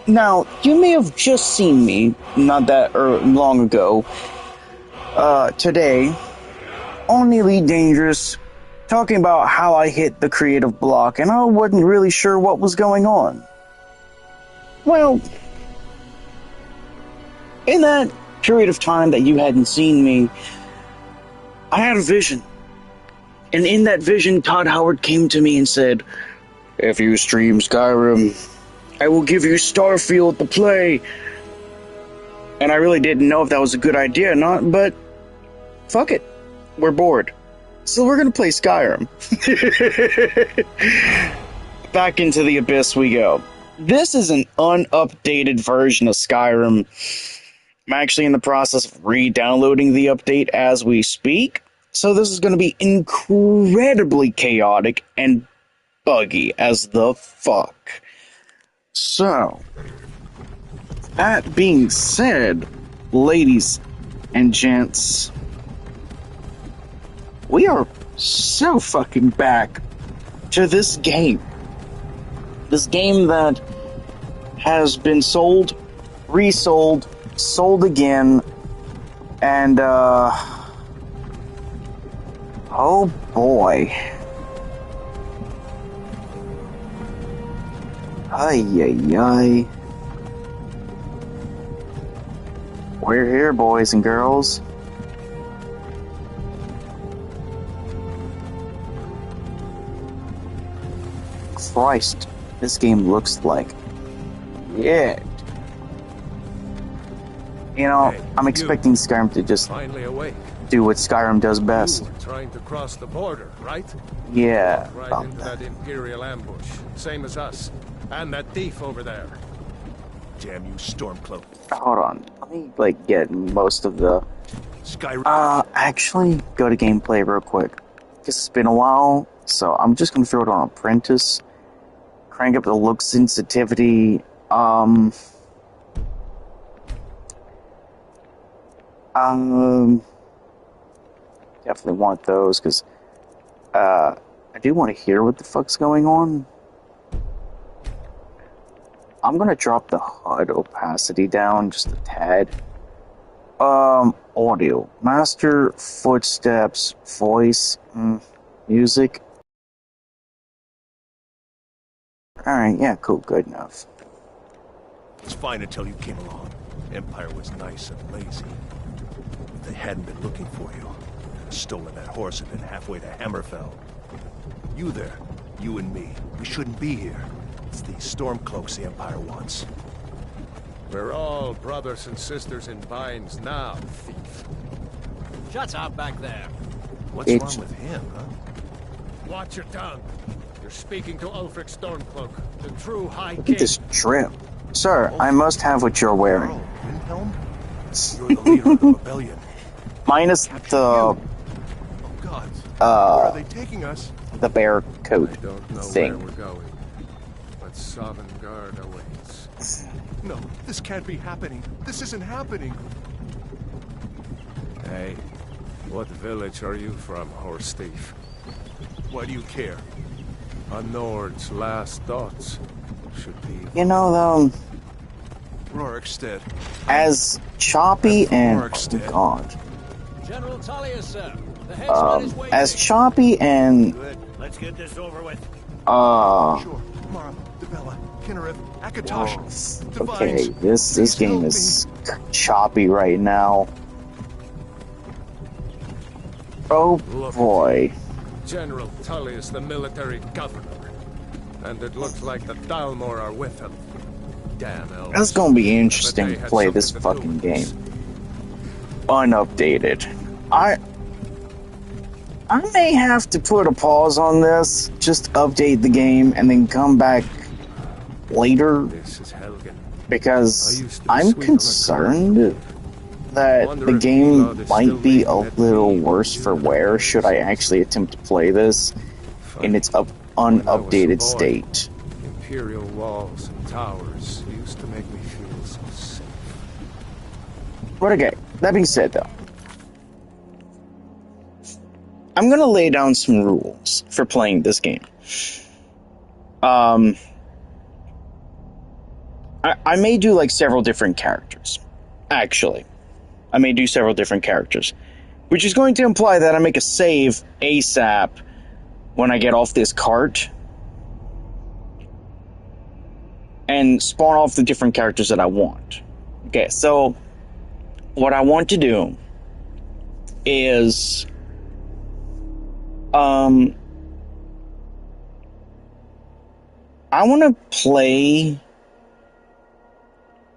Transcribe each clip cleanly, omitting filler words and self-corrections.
Now, you may have just seen me, not that long ago, today, on Elite Dangerous, talking about how I hit the creative block, and I wasn't really sure what was going on. Well, in that period of time that you hadn't seen me, I had a vision. And in that vision, Todd Howard came to me and said, "If you stream Skyrim, I will give you Starfield to play." And I really didn't know if that was a good idea or not, but fuck it. We're bored. So we're gonna play Skyrim. Back into the abyss we go. This is an unupdated version of Skyrim. I'm actually in the process of re-downloading the update as we speak. So this is going to be incredibly chaotic and buggy as the fuck. So, that being said, ladies and gents, we are so fucking back to this game. This game that has been sold, resold, sold again, and oh boy. Ay, ay, ay. We're here, boys and girls. Christ, this game looks like it. You know, hey, I'm expecting Skyrim to just finally awake. Do what Skyrim does best. You were trying to cross the border, right? Yeah. Right into that Imperial ambush, same as us. And that thief over there. Damn you, Stormcloak. Hold on. Let me, like, get most of the... Skyrim. Actually, go to gameplay real quick. Because it's been a while, so I'm just gonna throw it on Apprentice. Crank up the look sensitivity. Definitely want those, because, I do want to hear what the fuck's going on. I'm gonna drop the HUD opacity down just a tad. Audio. Master, footsteps, voice, music. Alright, yeah, cool, good enough. It's fine until you came along. Empire was nice and lazy. If they hadn't been looking for you, stolen that horse and been halfway to Hammerfell. You there, you and me, we shouldn't be here. It's these Stormcloaks the Empire wants. We're all brothers and sisters in binds now, thief. Shut up back there. What's wrong with him, huh? Watch your tongue. You're speaking to Ulfric Stormcloak, the true High Look King. at this drip. Sir, I must have what you're wearing. Windhelm? You're the leader of the rebellion. Minus the... Oh God. Where are they taking us? The bear coat I don't know thing. where we're going, but Sovngarde awaits. No, this can't be happening. This isn't happening. Hey, what village are you from, horse thief? Why do you care? A Nord's last thoughts should be... You know, though, Rorikstead. as choppy and... Oh, God. General Tullius, sir. The headsman is waiting. As choppy and... Good. Let's get this over with. Sure. Mara, Devella, Kinnereth, Akatosh. Okay, this game is choppy right now. Oh boy. General Tullius, the military governor. And it looks like the Dalmor are with him. Damn elves. It's gonna be interesting But to they had play this something to do fucking with game. this. Unupdated. I may have to put a pause on this, just update the game, and then come back later, This is Helgen. because I used to be I'm sweet on a concerned that Wonder the if game Elod is still might be a waiting at little me. worse for wear should I actually attempt to play this in its unupdated boy. state. Imperial walls and towers used to make me feel so safe. But okay, that being said though, I'm gonna lay down some rules for playing this game. I may do like several different characters. Actually, I may do several different characters, which is going to imply that I make a save ASAP when I get off this cart and spawn off the different characters that I want. Okay, so what I want to do is I want to play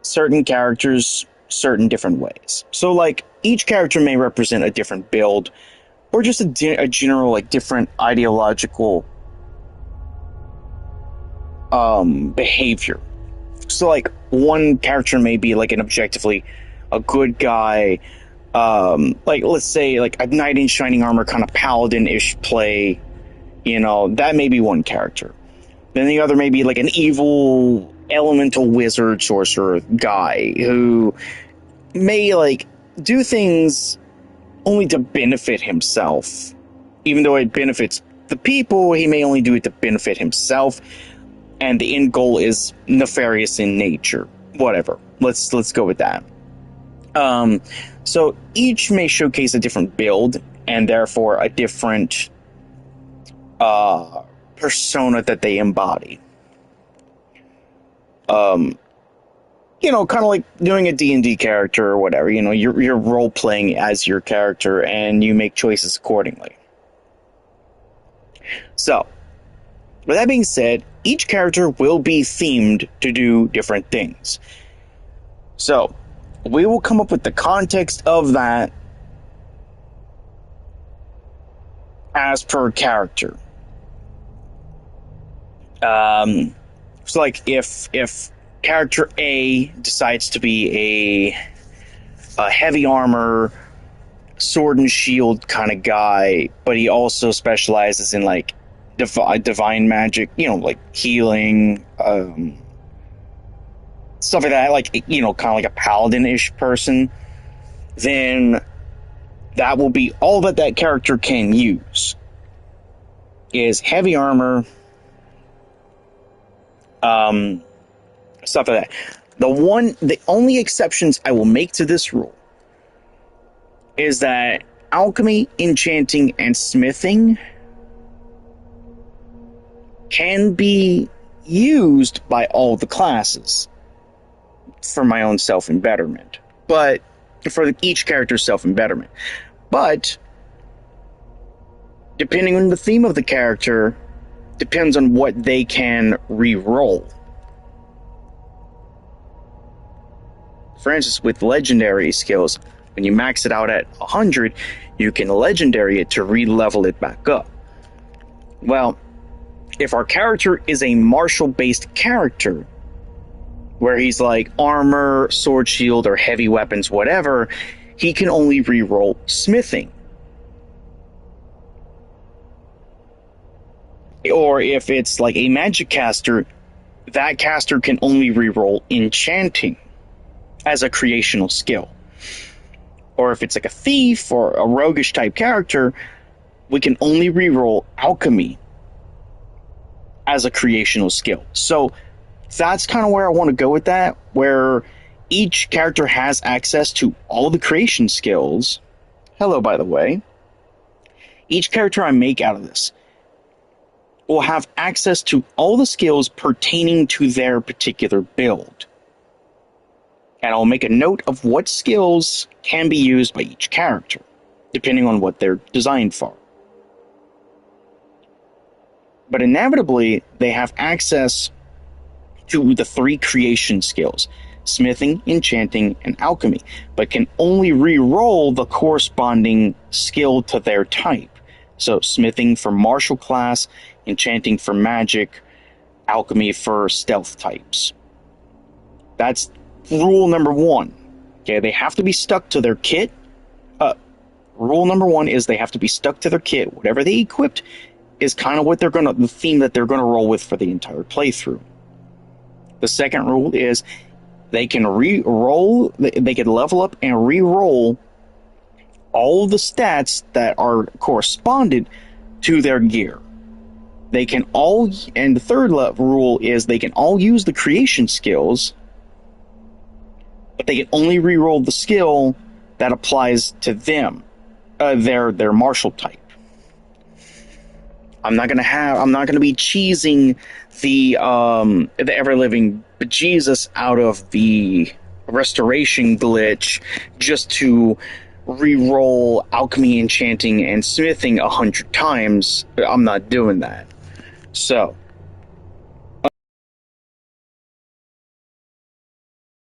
certain characters certain different ways. So like each character may represent a different build or just a general like different ideological behavior. So like one character may be like an objectively a good guy, like let's say like a knight in shining armor kind of paladin-ish play, you know, that may be one character. Then the other may be like an evil elemental wizard sorcerer guy who may like do things only to benefit himself. Even though it benefits the people, he may only do it to benefit himself, and the end goal is nefarious in nature. Whatever. Let's go with that. So each may showcase a different build and therefore a different persona that they embody. You know, kind of like doing a D&D character or whatever. You know, you're role-playing as your character and you make choices accordingly. So, with that being said, each character will be themed to do different things. So, we will come up with the context of that as per character. So like if character A decides to be a heavy armor, sword and shield kind of guy, but he also specializes in like divine magic, you know, like healing, stuff like that, like, you know, kind of like a paladin-ish person, then that will be all that character can use is heavy armor, stuff like that. The only exceptions I will make to this rule is that alchemy, enchanting, and smithing can be used by all the classes for my own self-embetterment, but for each character's self-embetterment. But depending on the theme of the character, depends on what they can re-roll. For instance, with legendary skills, when you max it out at 100, you can legendary it to re-level it back up. Well, if our character is a martial-based character, where he's like armor, sword, shield, or heavy weapons, whatever, he can only re-roll smithing. Or if it's like a magic caster, that caster can only re-roll enchanting as a creational skill. Or if it's like a thief or a roguish type character, we can only re-roll alchemy as a creational skill. So that's kind of where I want to go with that, where each character has access to all the creation skills. Hello, by the way. Each character I make out of this will have access to all the skills pertaining to their particular build. And I'll make a note of what skills can be used by each character, depending on what they're designed for. But inevitably, they have access to the 3 creation skills, smithing, enchanting, and alchemy, but can only re-roll the corresponding skill to their type. So smithing for martial class, enchanting for magic, alchemy for stealth types. That's rule number 1. Okay, they have to be stuck to their kit. Rule number 1 is they have to be stuck to their kit. Whatever they equipped is kind of what the theme that they're gonna roll with for the entire playthrough. The second rule is they can re-roll, they can level up and re-roll all the stats that are corresponded to their gear. They can all, and the third rule is they can all use the creation skills but they can only reroll the skill that applies to them, their martial type. I'm not gonna be cheesing the ever living bejesus out of the restoration glitch just to re-roll alchemy, enchanting, and smithing 100 times. I'm not doing that. So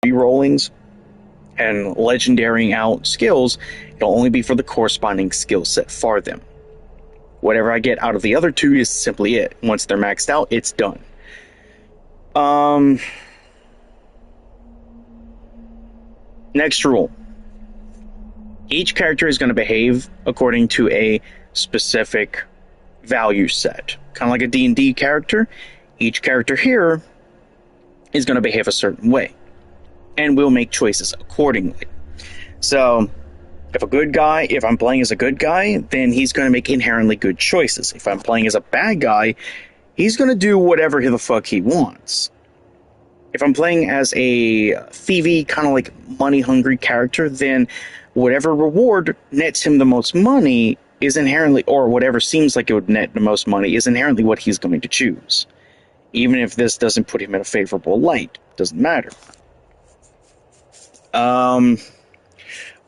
re-rollings and legendarying out skills, it'll only be for the corresponding skill set for them. Whatever I get out of the other two is simply it. Once they're maxed out, it's done. Next rule. Each character is going to behave according to a specific value set. Kind of like a D&D character. Each character here is going to behave a certain way. And will make choices accordingly. So, if I'm playing as a good guy, then he's going to make inherently good choices. If I'm playing as a bad guy, he's going to do whatever the fuck he wants. If I'm playing as a thievy, kind of like money-hungry character, then whatever reward nets him the most money is inherently, or whatever seems like it would net the most money, is inherently what he's going to choose. Even if this doesn't put him in a favorable light, doesn't matter.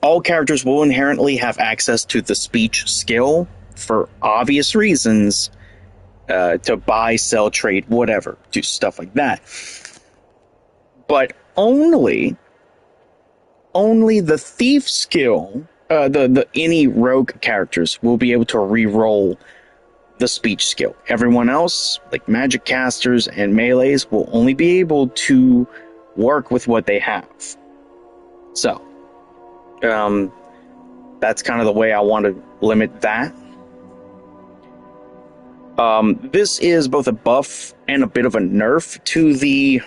All characters will inherently have access to the speech skill for obvious reasons, to buy, sell, trade, whatever, do stuff like that. But only the thief skill, any rogue characters will be able to re-roll the speech skill. Everyone else, like magic casters and melees, will only be able to work with what they have. So, that's kind of the way I want to limit that. This is both a buff and a bit of a nerf to the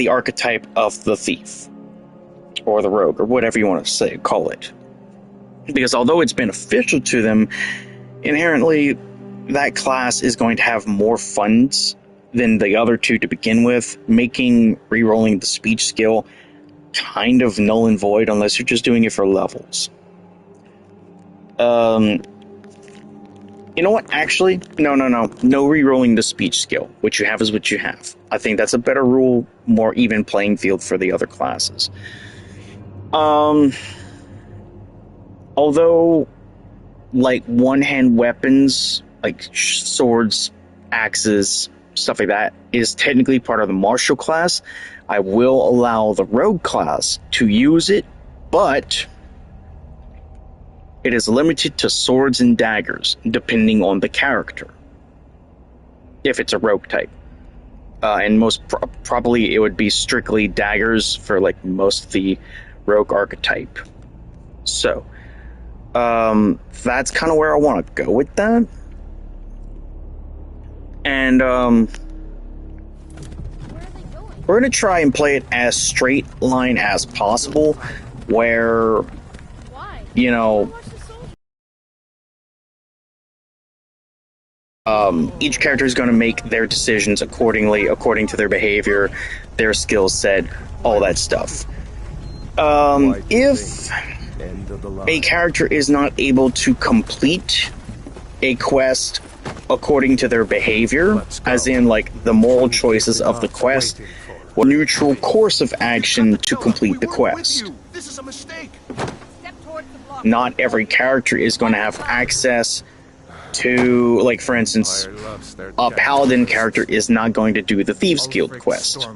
archetype of the thief or the rogue, or whatever you want to call it. Because although it's beneficial to them, inherently that class is going to have more funds than the other two to begin with, making re-rolling the speech skill kind of null and void unless you're just doing it for levels. You know what? Actually, no re-rolling the speech skill. What you have is what you have. I think that's a better rule, more even playing field for the other classes. Although, like, one-hand weapons, like swords, axes, stuff like that, is technically part of the martial class, I will allow the rogue class to use it, but it is limited to swords and daggers, depending on the character, if it's a rogue type. And most probably it would be strictly daggers for like most of the rogue archetype. So, that's kind of where I want to go with that. And, we're going to try and play it as straight line as possible, where, you know, each character is going to make their decisions accordingly, according to their behavior, their skill set, all that stuff. If a character is not able to complete a quest according to their behavior, as in, like, the moral choices of the quest, or neutral course of action to complete the quest. This is a mistake. Not every character is going to have access to, like, for instance, a paladin character is not going to do the Thieves Guild quest,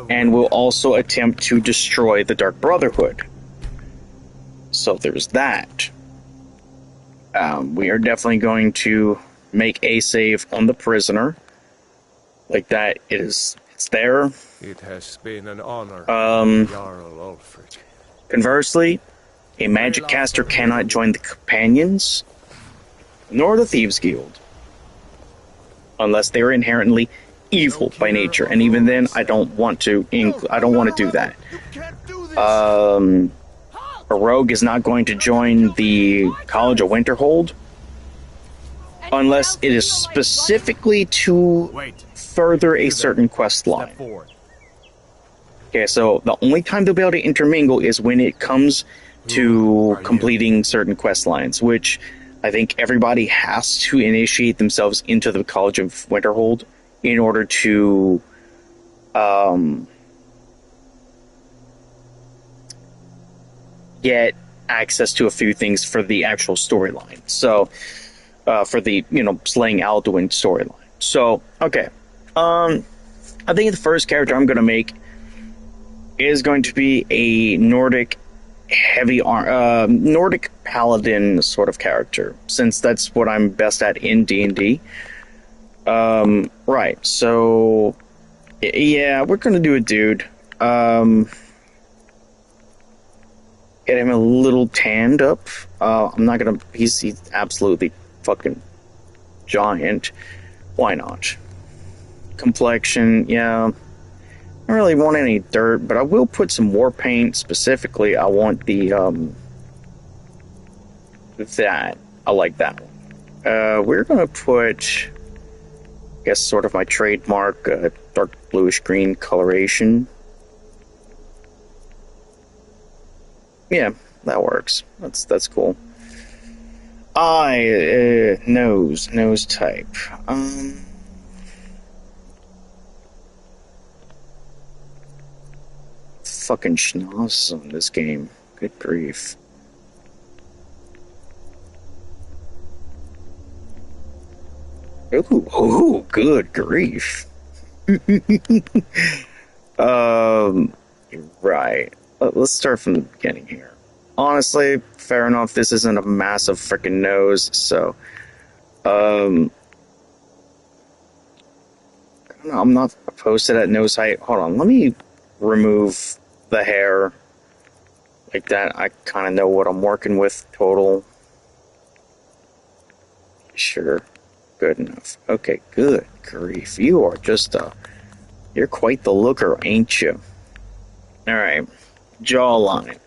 and will also attempt to destroy the Dark Brotherhood. So there's that. We are definitely going to make a save on the prisoner. Like that, it's there. It has been an honor, Jarl Ulfric. Conversely, a magic caster cannot join the companions, nor the Thieves Guild, unless they are inherently evil by nature. And even then, I don't want to do that. A rogue is not going to join the College of Winterhold unless it is specifically to further a certain quest line. Okay, so the only time they'll be able to intermingle is when it comes to completing certain quest lines, which I think everybody has to initiate themselves into the College of Winterhold in order to get access to a few things for the actual storyline. So, for the, slaying Alduin storyline. So, okay. I think the first character I'm going to make is going to be a Nordic Nordic paladin sort of character, since that's what I'm best at in D&D. Right, so yeah, we're gonna do a dude. Get him a little tanned up. I'm not gonna. He's absolutely fucking giant. Why not? Complexion, yeah. I don't really want any dirt, but I will put some war paint. Specifically, I want the, that. I like that one. We're gonna put, I guess, sort of my trademark, dark bluish green coloration. Yeah, that works. That's cool. Nose type. Fucking schnoz on this game. Good grief. Ooh, good grief. Right. Let's start from the beginning here. Honestly, fair enough, this isn't a massive freaking nose, so I don't know, I'm not opposed to that nose height. Hold on, let me remove the hair like that. I kind of know what I'm working with total. Sure, good enough. Okay, good grief. You are just you're quite the looker, ain't you? Alright, jawline.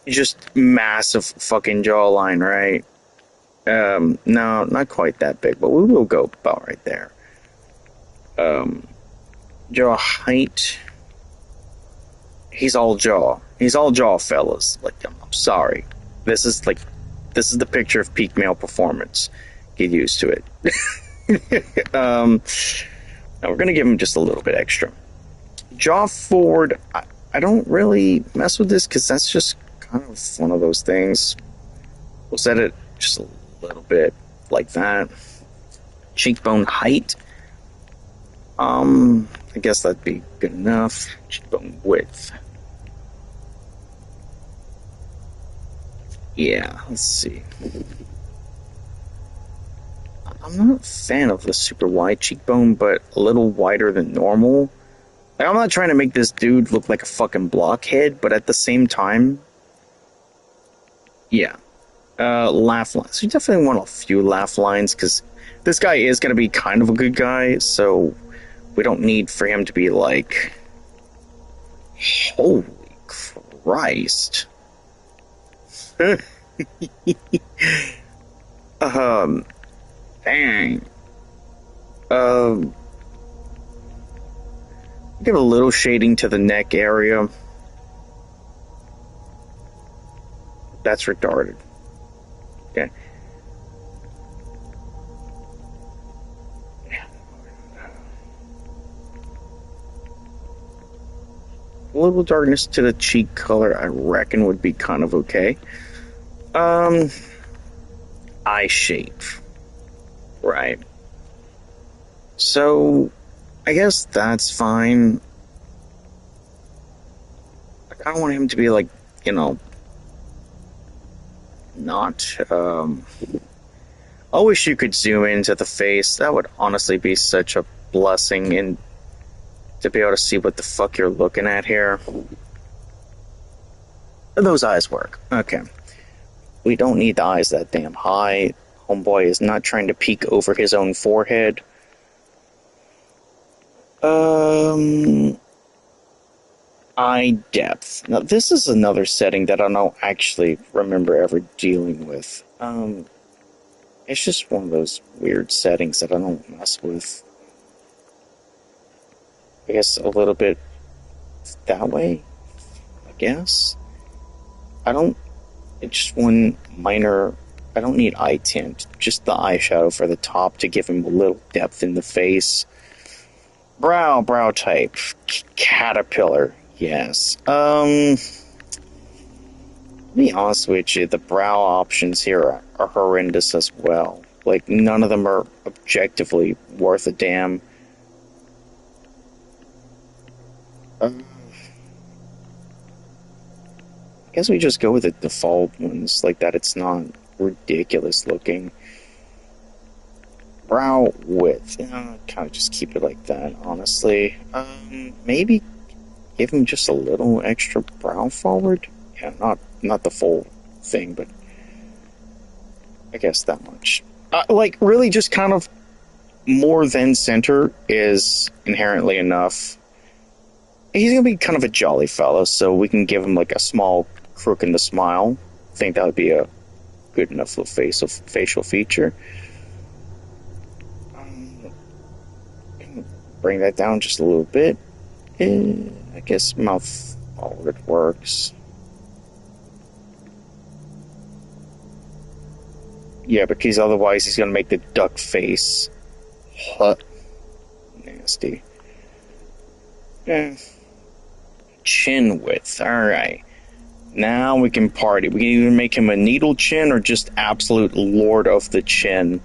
Just massive fucking jawline, right? No, not quite that big, but we will go about right there. Jaw height. He's all jaw, fellas. Like, I'm sorry. This is the picture of peak male performance. Get used to it. Now we're gonna give him just a little bit extra. Jaw forward. I don't really mess with this because that's just kind of one of those things. We'll set it just a little bit like that. Cheekbone height. I guess that'd be good enough. Cheekbone width. Yeah, let's see. I'm not a fan of the super wide cheekbone, but a little wider than normal. Like, I'm not trying to make this dude look like a fucking blockhead, but at the same time, yeah. Laugh lines. We definitely want a few laugh lines, because this guy is going to be kind of a good guy, so we don't need for him to be like, holy Christ. Dang. Give a little shading to the neck area. That's retarded. Okay. A little darkness to the cheek color, I reckon, would be kind of okay. Eye shape. Right. So, I guess that's fine. I kind of want him to be like, not, I wish you could zoom into the face. That would honestly be such a blessing, and to be able to see what the fuck you're looking at here. Those eyes work. Okay. We don't need the eyes that damn high. Homeboy is not trying to peek over his own forehead. Eye depth. Now, this is another setting that I don't actually remember ever dealing with. It's just one of those weird settings that I don't mess with. I guess a little bit that way, I guess. I don't, it's just one minor, I don't need eye tint, just the eyeshadow for the top to give him a little depth in the face. Brow type, caterpillar, yes. To be honest with you, the brow options here are horrendous as well. Like, none of them are objectively worth a damn. I guess we just go with the default ones, like that it's not ridiculous looking. Brow width, kind of just keep it like that, honestly. Maybe give him just a little extra brow forward? Yeah, not the full thing, but I guess that much. Like, really just kind of more than center is inherently enough. He's gonna be kind of a jolly fellow, so we can give him like a small crook in the smile. I think that would be a good enough little facial feature. Bring that down just a little bit. I guess mouth forward works. Yeah, because otherwise he's gonna make the duck face. Nasty. Chin width. Alright. Now we can party. We can either make him a needle chin or just absolute lord of the chin.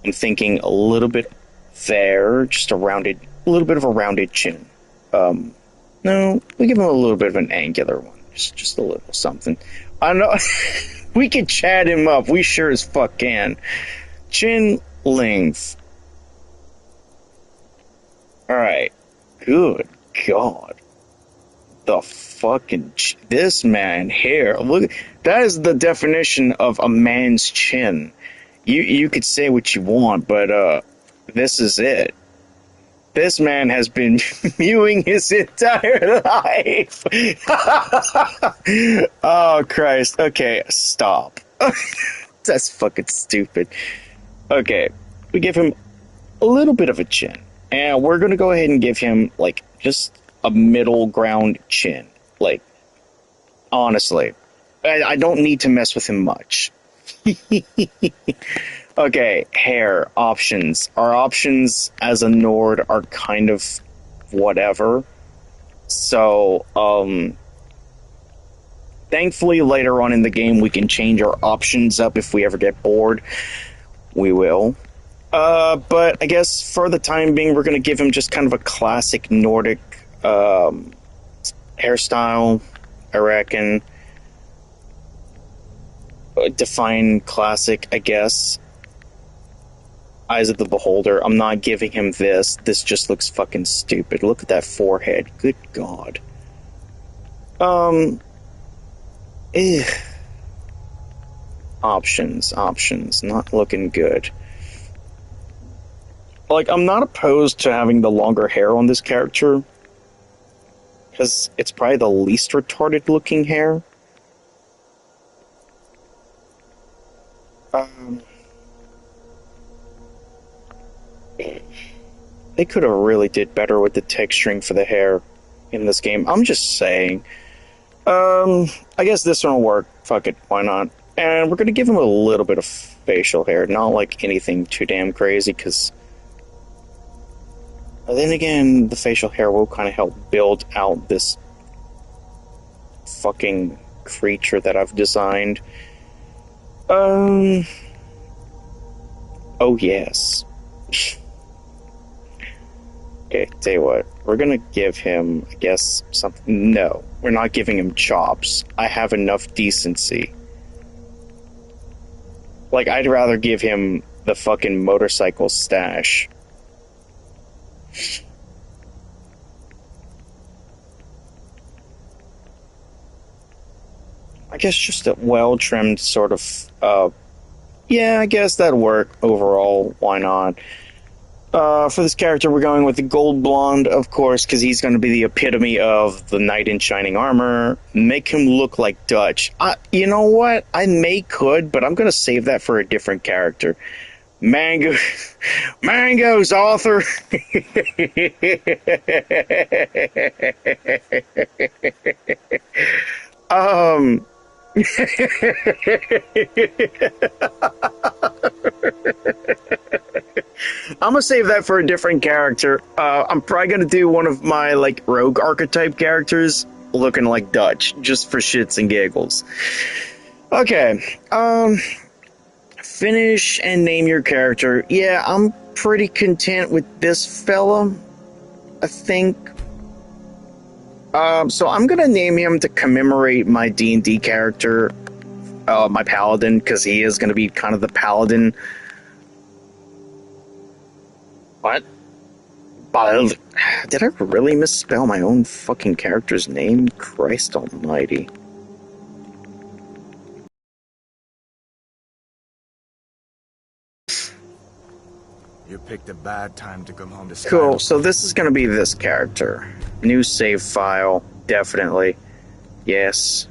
I'm thinking a little bit there, just a little bit of a rounded chin. No, we give him a little bit of an angular one. Just a little something. I know. We can chat him up. We sure as fuck can. Chin length. Alright. Good God. The fucking... this man hair. Look, that is the definition of a man's chin. You could say what you want, but, this is it. This man has been mewing his entire life. Oh, Christ. Okay, stop. That's fucking stupid. Okay, we give him a little bit of a chin. And we're going to go ahead and give him, like, just a middle ground chin. Like, honestly. I don't need to mess with him much. Okay, hair options. Our options as a Nord are kind of whatever. So, thankfully later on in the game we can change our options up if we ever get bored. We will. But I guess for the time being we're going to give him just kind of a classic Nordic hairstyle, I reckon. Define classic, I guess. Eyes of the Beholder. I'm not giving him this. This just looks fucking stupid. Look at that forehead. Good God. Options. Not looking good. Like, I'm not opposed to having the longer hair on this character, because it's probably the least retarded looking hair. They could have really did better with the texturing for the hair in this game. I'm just saying. I guess this one will work. Fuck it, why not? And we're gonna give him a little bit of facial hair, not like anything too damn crazy, because then again, the facial hair will kind of help build out this fucking creature that I've designed. Oh yes. Okay, tell you what, we're gonna give him, I guess, something. No, we're not giving him chops. I have enough decency. Like, I'd rather give him the fucking motorcycle stash. I guess just a well-trimmed sort of, yeah, I guess that'd work overall. Why not? For this character, we're going with the gold blonde, of course, because he's going to be the epitome of the knight in shining armor. Make him look like Dutch. You know what? I could, but I'm going to save that for a different character. Mango, Mango's author. um, I'm gonna save that for a different character. I'm probably gonna do one of my like rogue archetype characters looking like Dutch, just for shits and giggles. Okay. Finish and name your character. Yeah, I'm pretty content with this fella, I think. So I'm gonna name him to commemorate my D&D character, my paladin, because he is gonna be kind of the paladin. What? Did I really misspell my own fucking character's name? Christ almighty. You picked a bad time to come home to Skyrim. Cool, so this is gonna be this character. New save file, definitely. Yes.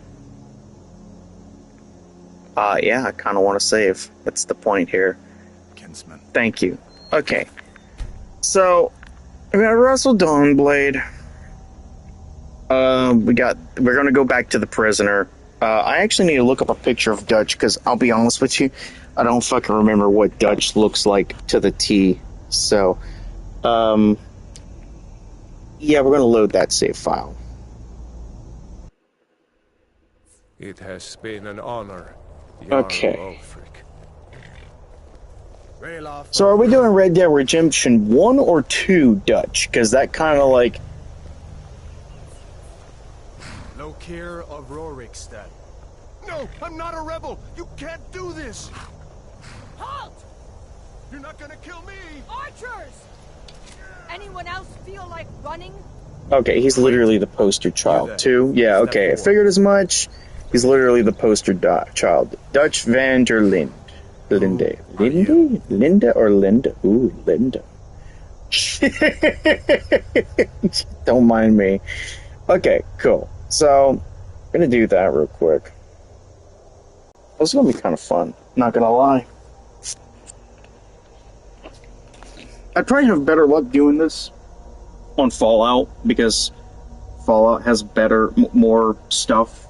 Yeah, I kinda wanna save. That's the point here. Kinsman. Thank you. Okay. So, we got Russell Dawnblade. We're gonna go back to the prisoner. I actually need to look up a picture of Dutch, because I'll be honest with you, I don't fucking remember what Dutch looks like to the T. So, yeah, we're gonna load that save file. It has been an honor. Okay. Rayloff. So are we doing Red Dead Redemption 1 or 2 Dutch? Because that kind of like... Lokir of Rorikstead. No, I'm not a rebel. You can't do this. Halt! You're not gonna kill me. Archers! Anyone else feel like running? Okay, he's literally the poster child. 2? Yeah, okay, I figured as much. He's literally the poster child. Dutch van der Linde. Linde? Linda or Linda? Ooh, Linda. Don't mind me. Okay, cool. So, I'm gonna do that real quick. This is gonna be kind of fun, not gonna lie. I'd probably have better luck doing this on Fallout, because Fallout has better, more stuff.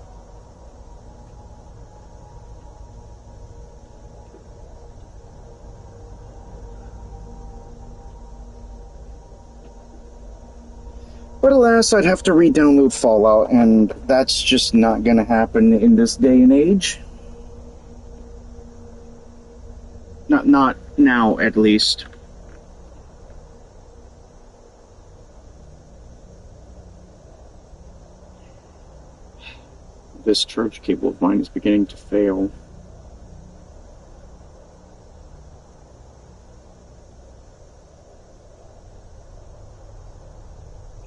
But alas, I'd have to re-download Fallout, and that's just not gonna happen in this day and age. Not now, at least. This church cable of mine is beginning to fail.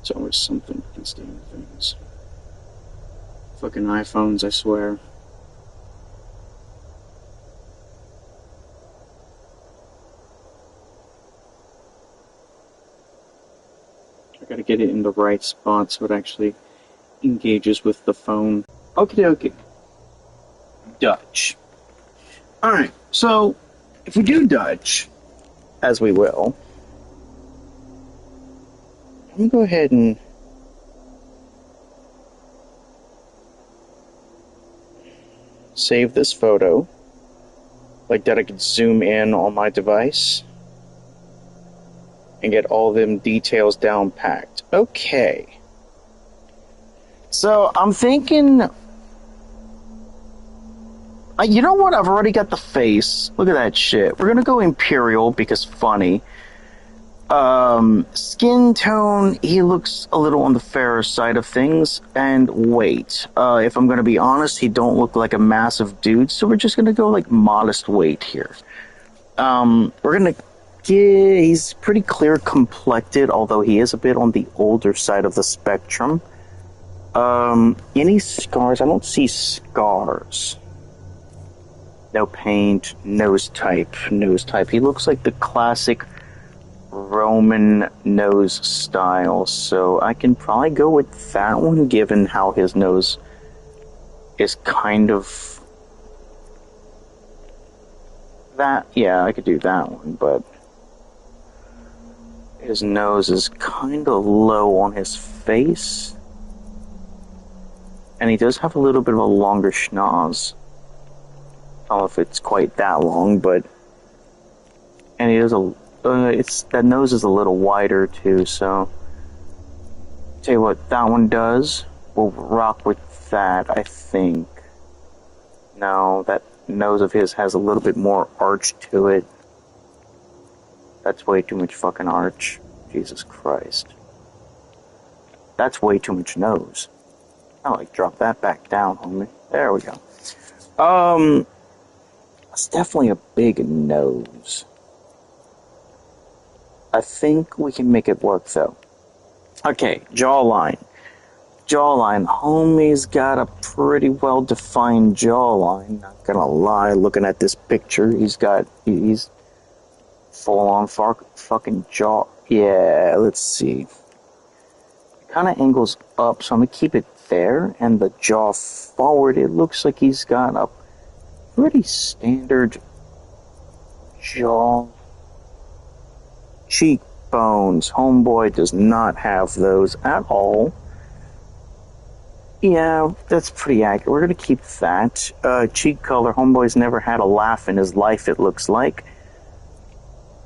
It's always something with these damn things. Fucking iPhones, I swear. I gotta get it in the right spot so it actually engages with the phone. Okie dokie. Dutch. Alright, so if we do Dutch, as we will, I'm gonna go ahead and save this photo. Like that I could zoom in on my device and get all them details down packed. Okay. So I'm thinking, you know what? I've already got the face. Look at that shit. We're gonna go Imperial because funny. Skin tone, he looks a little on the fairer side of things. And weight. If I'm gonna be honest, he don't look like a massive dude, so we're just gonna go like modest weight here. We're gonna get, he's pretty clear complected, although he is a bit on the older side of the spectrum. Any scars? I don't see scars. No paint, nose type. He looks like the classic Roman nose style, so I can probably go with that one, given how his nose is kind of That, yeah, I could do that one, but his nose is kind of low on his face. And he does have a little bit of a longer schnoz. I don't know if it's quite that long, but... And he does that nose is a little wider, too, so... Tell you what, that one does. We'll rock with that, I think. No, that nose of his has a little bit more arch to it. That's way too much fucking arch. Jesus Christ. That's way too much nose. I'll like drop that back down, homie. There we go. It's definitely a big nose. I think we can make it work though. Okay, jawline. Jawline. Homie's got a pretty well defined jawline. Not gonna lie, looking at this picture, he's full on fucking jaw. Yeah, let's see. It kind of angles up, so I'm gonna keep it there. And the jaw forward, it looks like he's got a pretty standard jaw. Cheekbones. Homeboy does not have those at all. Yeah, that's pretty accurate. We're gonna keep that. Cheek color. Homeboy's never had a laugh in his life, it looks like.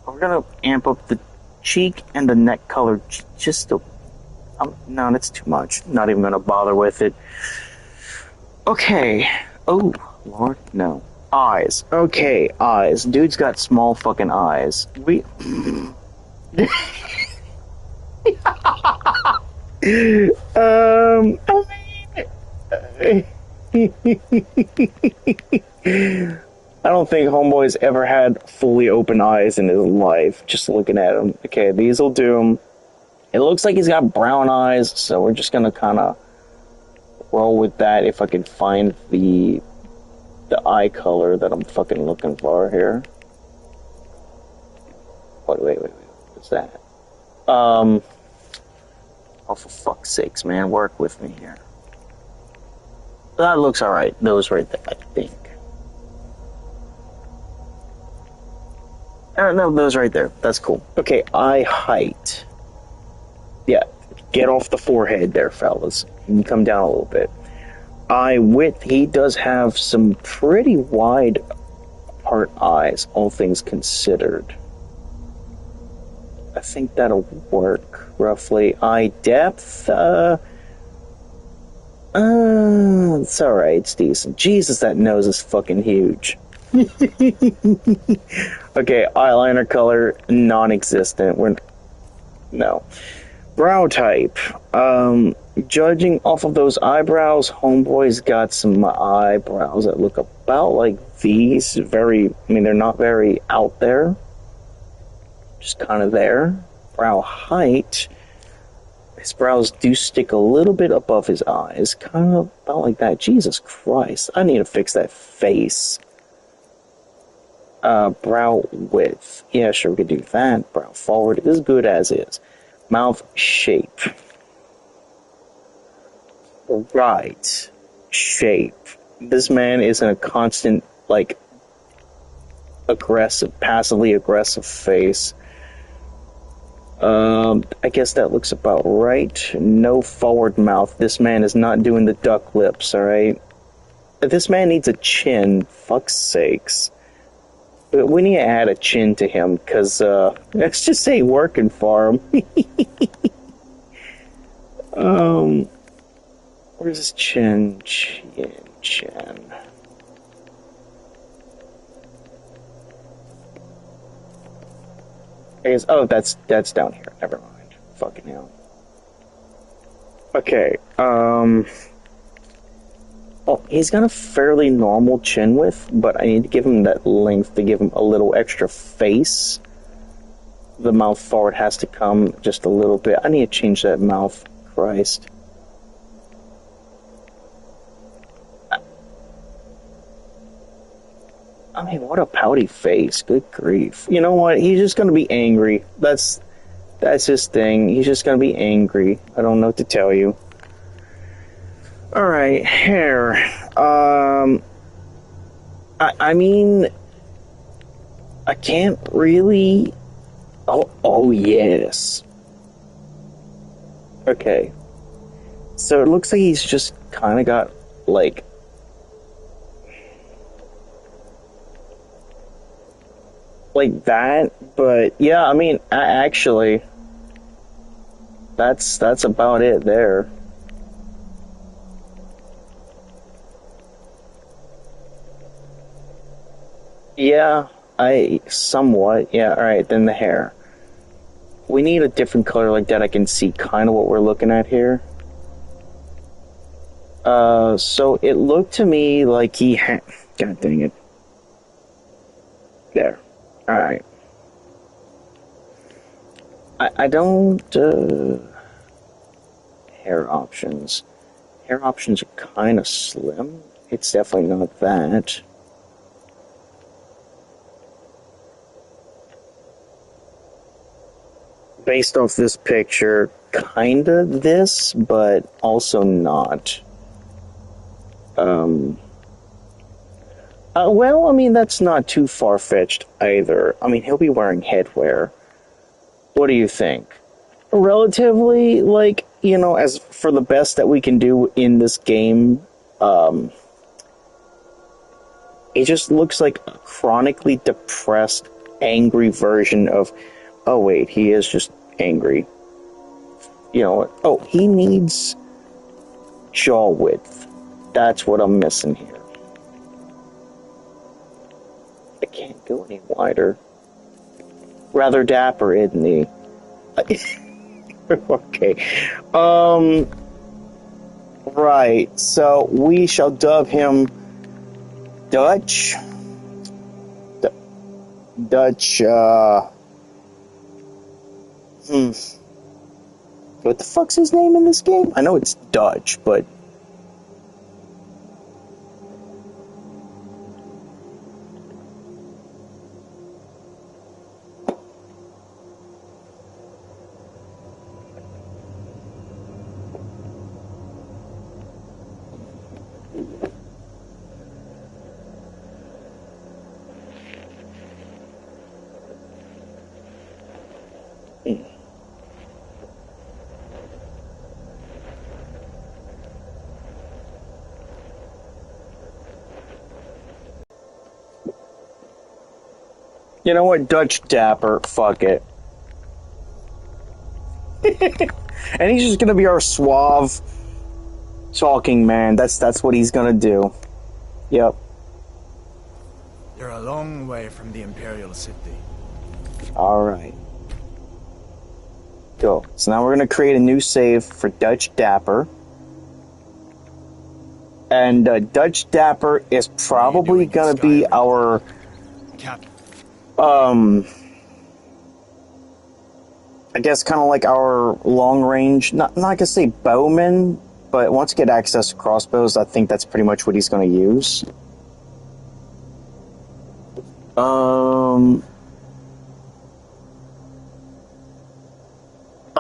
We're gonna amp up the cheek and the neck color just a... no, that's too much. Not even gonna bother with it. Okay. Oh, Lord, no. Eyes. Okay, eyes. Dude's got small fucking eyes. I don't think Homeboy's ever had fully open eyes in his life. Just looking at him. Okay, these'll do him. It looks like he's got brown eyes, so we're just gonna kind of roll with that if I can find the eye color that I'm fucking looking for here. Wait. What's that? Oh, for fuck's sakes, man. Work with me here. That looks alright. Those right there, I think. No, those right there. That's cool. Okay, eye height. Yeah, get off the forehead there, fellas. You can come down a little bit. Eye width, he does have some pretty wide apart eyes, all things considered. I think that'll work, roughly. Eye depth, it's alright, it's decent. Jesus, that nose is fucking huge. Okay, eyeliner color, non-existent. No. Brow type. Judging off of those eyebrows, Homeboy's got some eyebrows that look about like these. They're not very out there. Just kind of there. Brow height. His brows do stick a little bit above his eyes. Kind of about like that. Jesus Christ. I need to fix that face. Brow width. Yeah, sure, we could do that. Brow forward is good as is. Mouth shape. Right. Shape. This man is in a constant, passively aggressive face. I guess that looks about right. No forward mouth. This man is not doing the duck lips, alright? This man needs a chin, fuck's sakes. But we need to add a chin to him, because, let's just say working for him. Where's his chin? Chin. I guess, that's down here. Never mind. Fucking hell. Okay, Oh, he's got a fairly normal chin width, but I need to give him that length to give him a little extra face. The mouth forward has to come just a little bit. I need to change that mouth. Christ. I mean, what a pouty face. Good grief. You know what? He's just gonna be angry. That's his thing. He's just gonna be angry. I don't know what to tell you. Alright, hair. I mean, I can't really... Oh, yes. Okay. So it looks like he's just kind of got, like... like that, but yeah, I mean, actually, that's about it there. Yeah, somewhat, yeah, alright, then the hair. We need a different color like that. I can see kind of what we're looking at here. So it looked to me like he had... God dang it. There. Alright. I don't, hair options. Hair options are kind of slim. It's definitely not that. Based off this picture, kinda this, but also not. Well, I mean, that's not too far-fetched either. I mean, he'll be wearing headwear. What do you think? Relatively, like, you know, as for the best that we can do in this game, it just looks like a chronically depressed, angry version of... Oh, wait, he is just angry. You know what? Oh, he needs jaw width. That's what I'm missing here. I can't go any wider. Rather dapper, isn't he? Okay. Right. So we shall dub him Dutch. Dutch, What the fuck's his name in this game? I know it's Dutch, but... You know what? Dutch Dapper. Fuck it. And he's just gonna be our suave talking man. That's what he's gonna do. Yep. You're a long way from the Imperial City. Alright. Go. So now we're gonna create a new save for Dutch Dapper. And Dutch Dapper is probably gonna be our... I guess kind of like our long range, not gonna say bowman, but once you get access to crossbows, I think that's pretty much what he's gonna use. I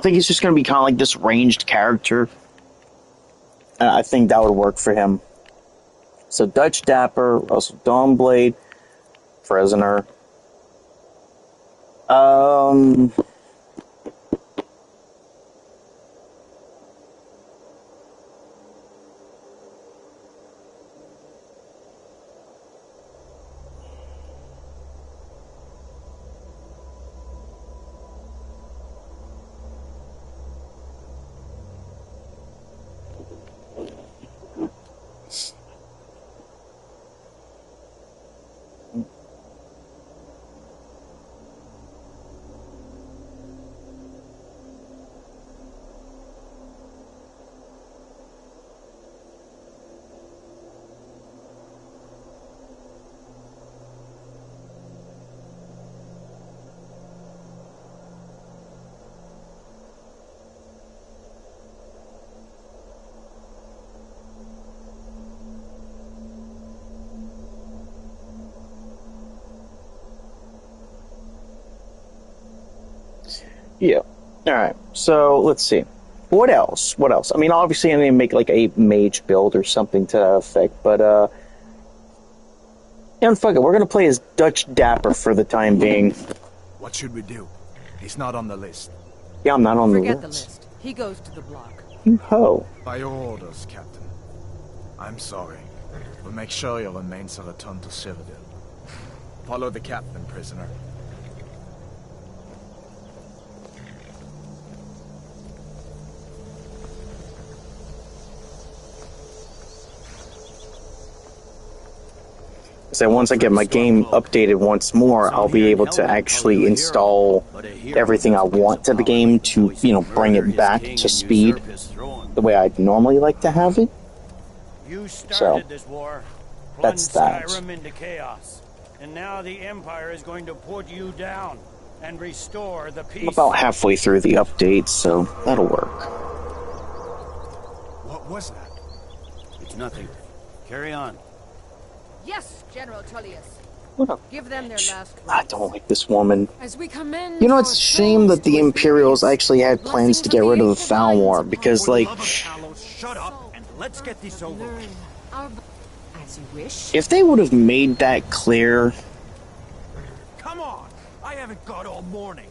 think he's just gonna be kind of like this ranged character. And I think that would work for him. So Dutch Dapper, also Dawnblade, Prisoner. Yeah. Alright, so let's see. What else? What else? I mean, obviously I need to make like a mage build or something to that effect, but Yeah, and fuck it, we're gonna play as Dutch Dapper for the time being. What should we do? He's not on the list. Yeah, I'm not on Forget the the list. list. He goes to the block. You ho. By your orders, Captain. I'm sorry. We'll make sure your remains are returned to Cyrodiil. Follow the captain, prisoner. So once I get my game updated once more, I'll be able to actually install everything I want to the game to, you know, bring it back to speed the way I'd normally like to have it. You started this war, that's plunged that. Skyrim into chaos, and now the Empire is going to put you down and restore the peace. I'm about halfway through the update, so that'll work. What was that? It's nothing. Carry on. Yes, General Tullius. What a Give them their bitch. last I words. don't like this woman. As we commend You know, it's a shame that the Imperials actually had plans to get rid of the Thalmor, because, like, Shut up and let's get this over with. As you wish. if they would have made that clear, Come on! I haven't got all morning.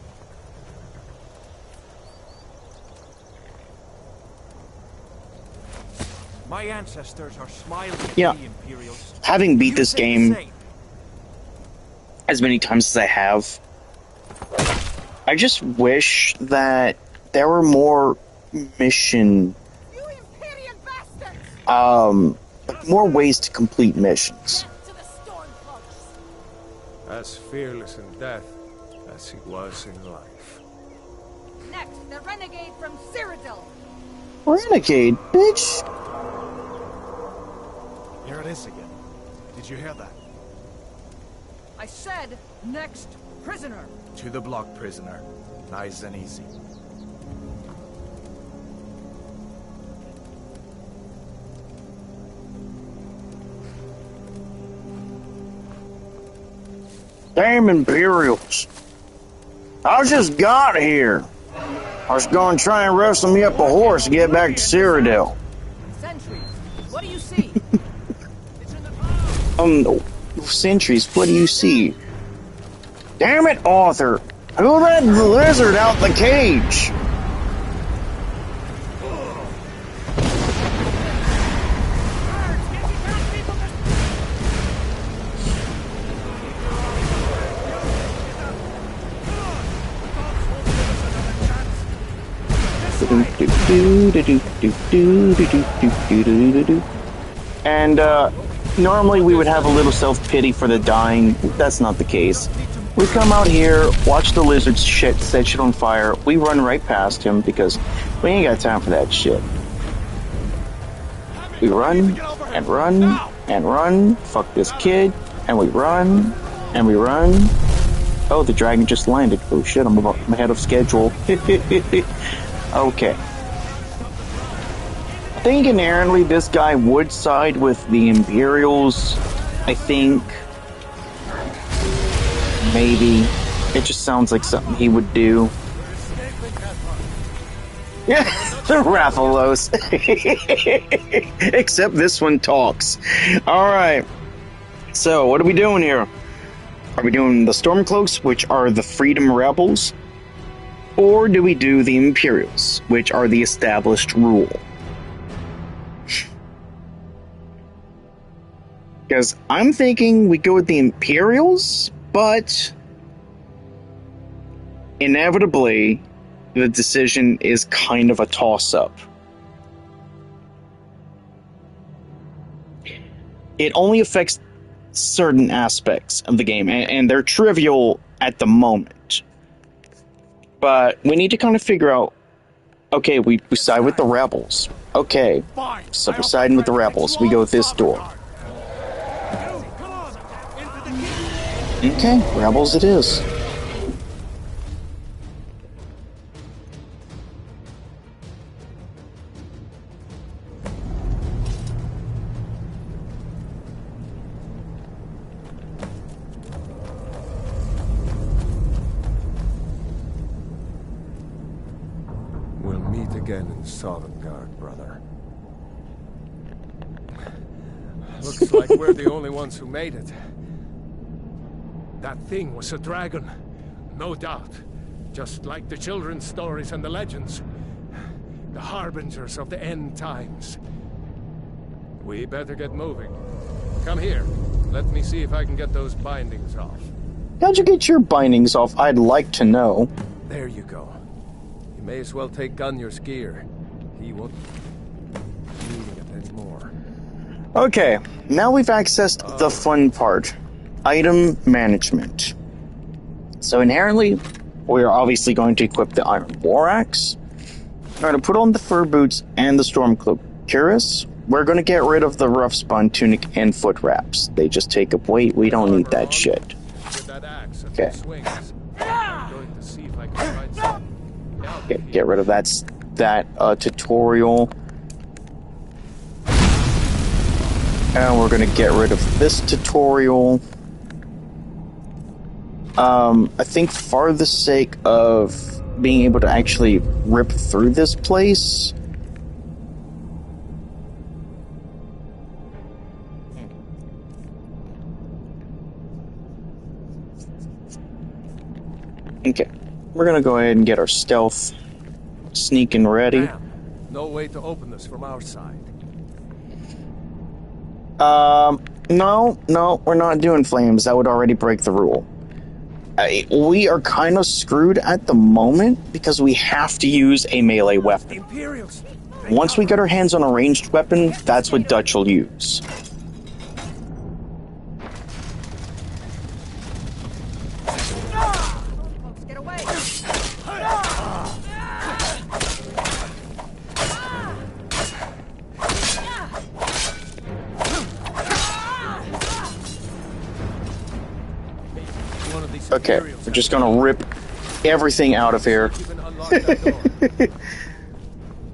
My ancestors are smiling at Yeah. the Imperials. having beat You this say the game same. as many times as I have, I just wish that there were more mission, You Imperial bastards! more ways to complete missions. To the Stormcloaks. As fearless in death as he was in life. Next, the renegade from Cyrodiil. Renegade, bitch! Here it is again. Did you hear that? I said, next prisoner. To the block, prisoner. Nice and easy. Damn Imperials. I just got here. I was going to try and wrestle me up a horse to get back to Cyrodiil. Sentries. What do you see? Sentries, what do you see? Damn it, Arthur! Who let the lizard out the cage? And normally we would have a little self-pity for the dying. That's not the case. We come out here, watch the lizard set shit on fire. We run right past him because we ain't got time for that shit. We run and run and run. Fuck this kid. And we run and we run. Oh, the dragon just landed. Oh shit, I'm ahead of schedule. Okay. I think inherently this guy would side with the Imperials. I think. Maybe. It just sounds like something he would do. Yeah, the Rathalos. Except this one talks. Alright. So, what are we doing here? Are we doing the Stormcloaks, which are the Freedom Rebels? Or do we do the Imperials, which are the established rule? Because I'm thinking we go with the Imperials, but inevitably the decision is kind of a toss-up. It only affects certain aspects of the game, and they're trivial at the moment. But we need to kind of figure out, okay, we side with the rebels. Okay, so we're siding with the rebels. We go with this door. Okay, rebels it is. We'll meet again in Sovngarde, brother. Looks like we're the only ones who made it. That thing was a dragon. No doubt. Just like the children's stories and the legends. The harbingers of the end times. We better get moving. Come here. Let me see if I can get those bindings off. How'd you get your bindings off? I'd like to know. There you go. You may as well take Gunjar's gear. He won't be needing it anymore. Okay, now we've accessed the fun part. Item management. So inherently, we're obviously going to equip the Iron War Axe. We're going to put on the fur boots and the Stormcloak cuirass. We're going to get rid of the rough spun tunic and foot wraps. They just take up weight. We don't need that shit. Okay. Okay, get rid of that tutorial. And we're going to get rid of this tutorial. I think for the sake of being able to actually rip through this place. Okay, we're gonna go ahead and get our stealth sneaking ready. Damn. No way to open this from our side. No, we're not doing flames. That would already break the rule. We are kind of screwed at the moment because we have to use a melee weapon. Imperials. Once we get our hands on a ranged weapon, that's what Dutch will use. Get away! Okay, we're just gonna rip everything out of here.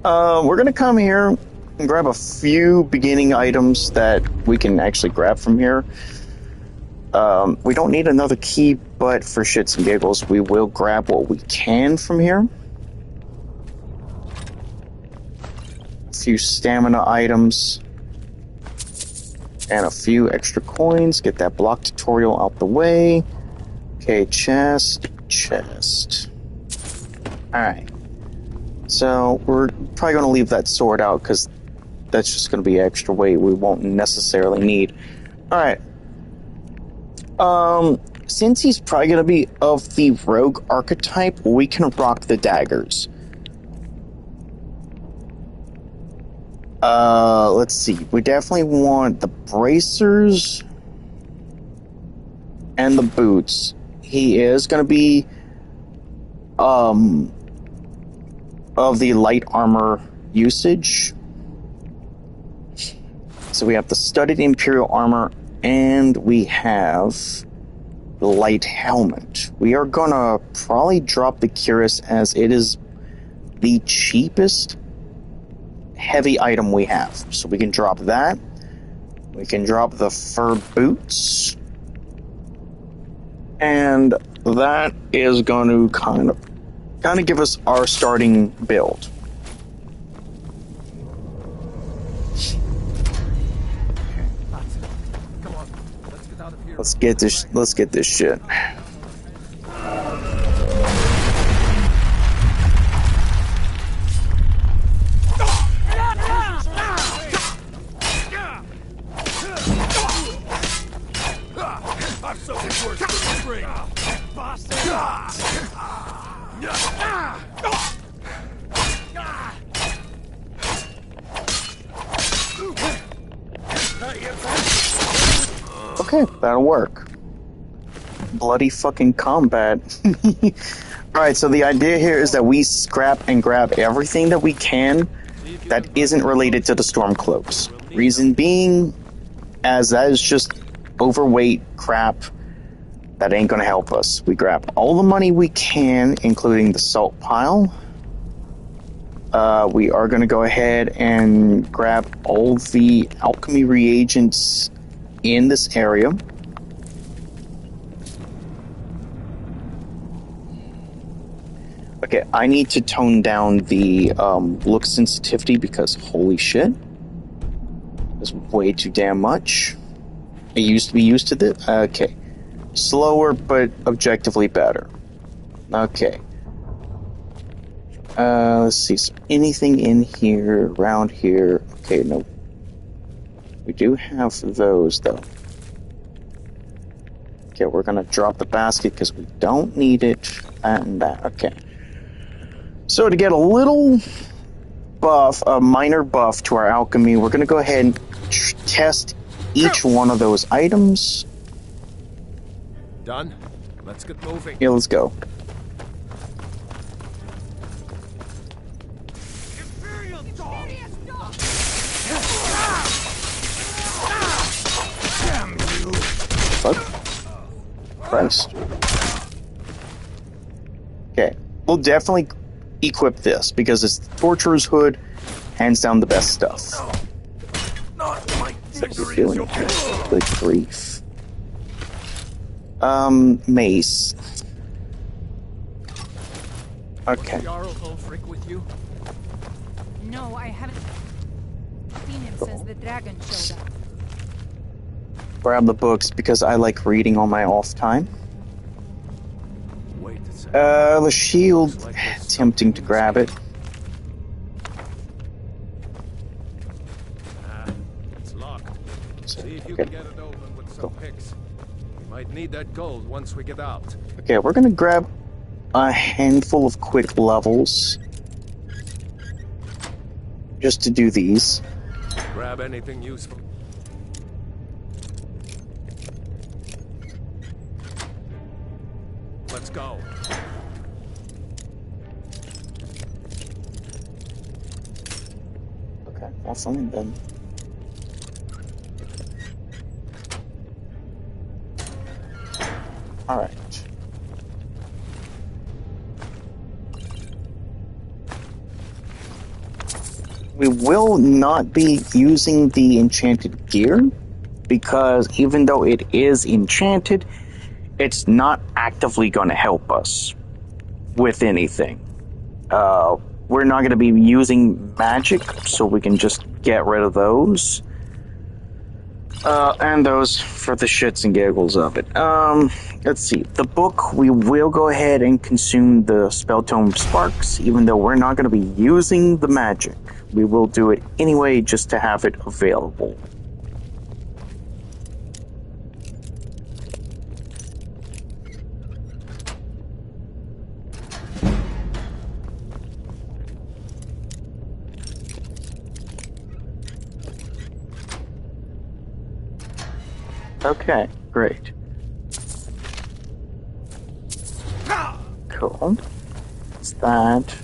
We're gonna come here and grab a few beginning items that we can actually grab from here. We don't need another key, but for shits and giggles, we will grab what we can from here. A few stamina items. And a few extra coins. Get that block tutorial out the way. Okay, chest. Alright. So, we're probably going to leave that sword out, because that's just going to be extra weight we won't necessarily need. Alright. Since he's probably going to be of the rogue archetype, we can rock the daggers. Let's see. We definitely want the bracers and the boots. He is going to be of the light armor usage. So we have the studded Imperial armor and we have the light helmet. We are going to probably drop the cuirass as it is the cheapest heavy item we have. So we can drop that. We can drop the fur boots. And that is going to kind of give us our starting build. Come on, let's get out of here. Let's get this shit. I'm so much worse than the tree. Okay, that'll work. Bloody fucking combat. Alright, so the idea here is that we scrap and grab everything that we can that isn't related to the Stormcloaks. Reason being, as that is just overweight crap that ain't gonna help us. We grab all the money we can, including the salt pile. We are gonna go ahead and grab all the alchemy reagents in this area. Okay, I need to tone down the look sensitivity because holy shit, it's way too damn much. I used to be used to this. Okay, Slower, but objectively better. Okay. Let's see. Is there anything in here, around here? Okay, no. We do have those, though. Okay, we're gonna drop the basket because we don't need it. That and that. Okay. So to get a little buff, a minor buff to our alchemy, we're gonna go ahead and test each one of those items. Done? Let's get moving. Yeah, let's go. What? Christ. Okay, we'll definitely equip this because it's the Torturer's Hood, hands down the best stuff. Not my victory. Feeling good grief. Mace. Okay. Jarl Ulfric with you? No, I haven't seen him since the dragon showed up. Grab the books because I like reading on my off time. Wait a second. The shield. Tempting to grab it. It's locked. See if you Okay. can get it open with some picks. We might need that gold once we get out. Okay, we're gonna grab a handful of quick levels. Just to do these. Grab anything useful. Let's go. Okay, awesome, then. Alright. We will not be using the enchanted gear because even though it is enchanted, it's not actively going to help us with anything. We're not going to be using magic, so we can just get rid of those. And those for the shits and giggles of it. Let's see. The book, we will go ahead and consume the spell tome sparks, even though we're not going to be using the magic. We will do it anyway just to have it available. Okay, great. Cool. What's that?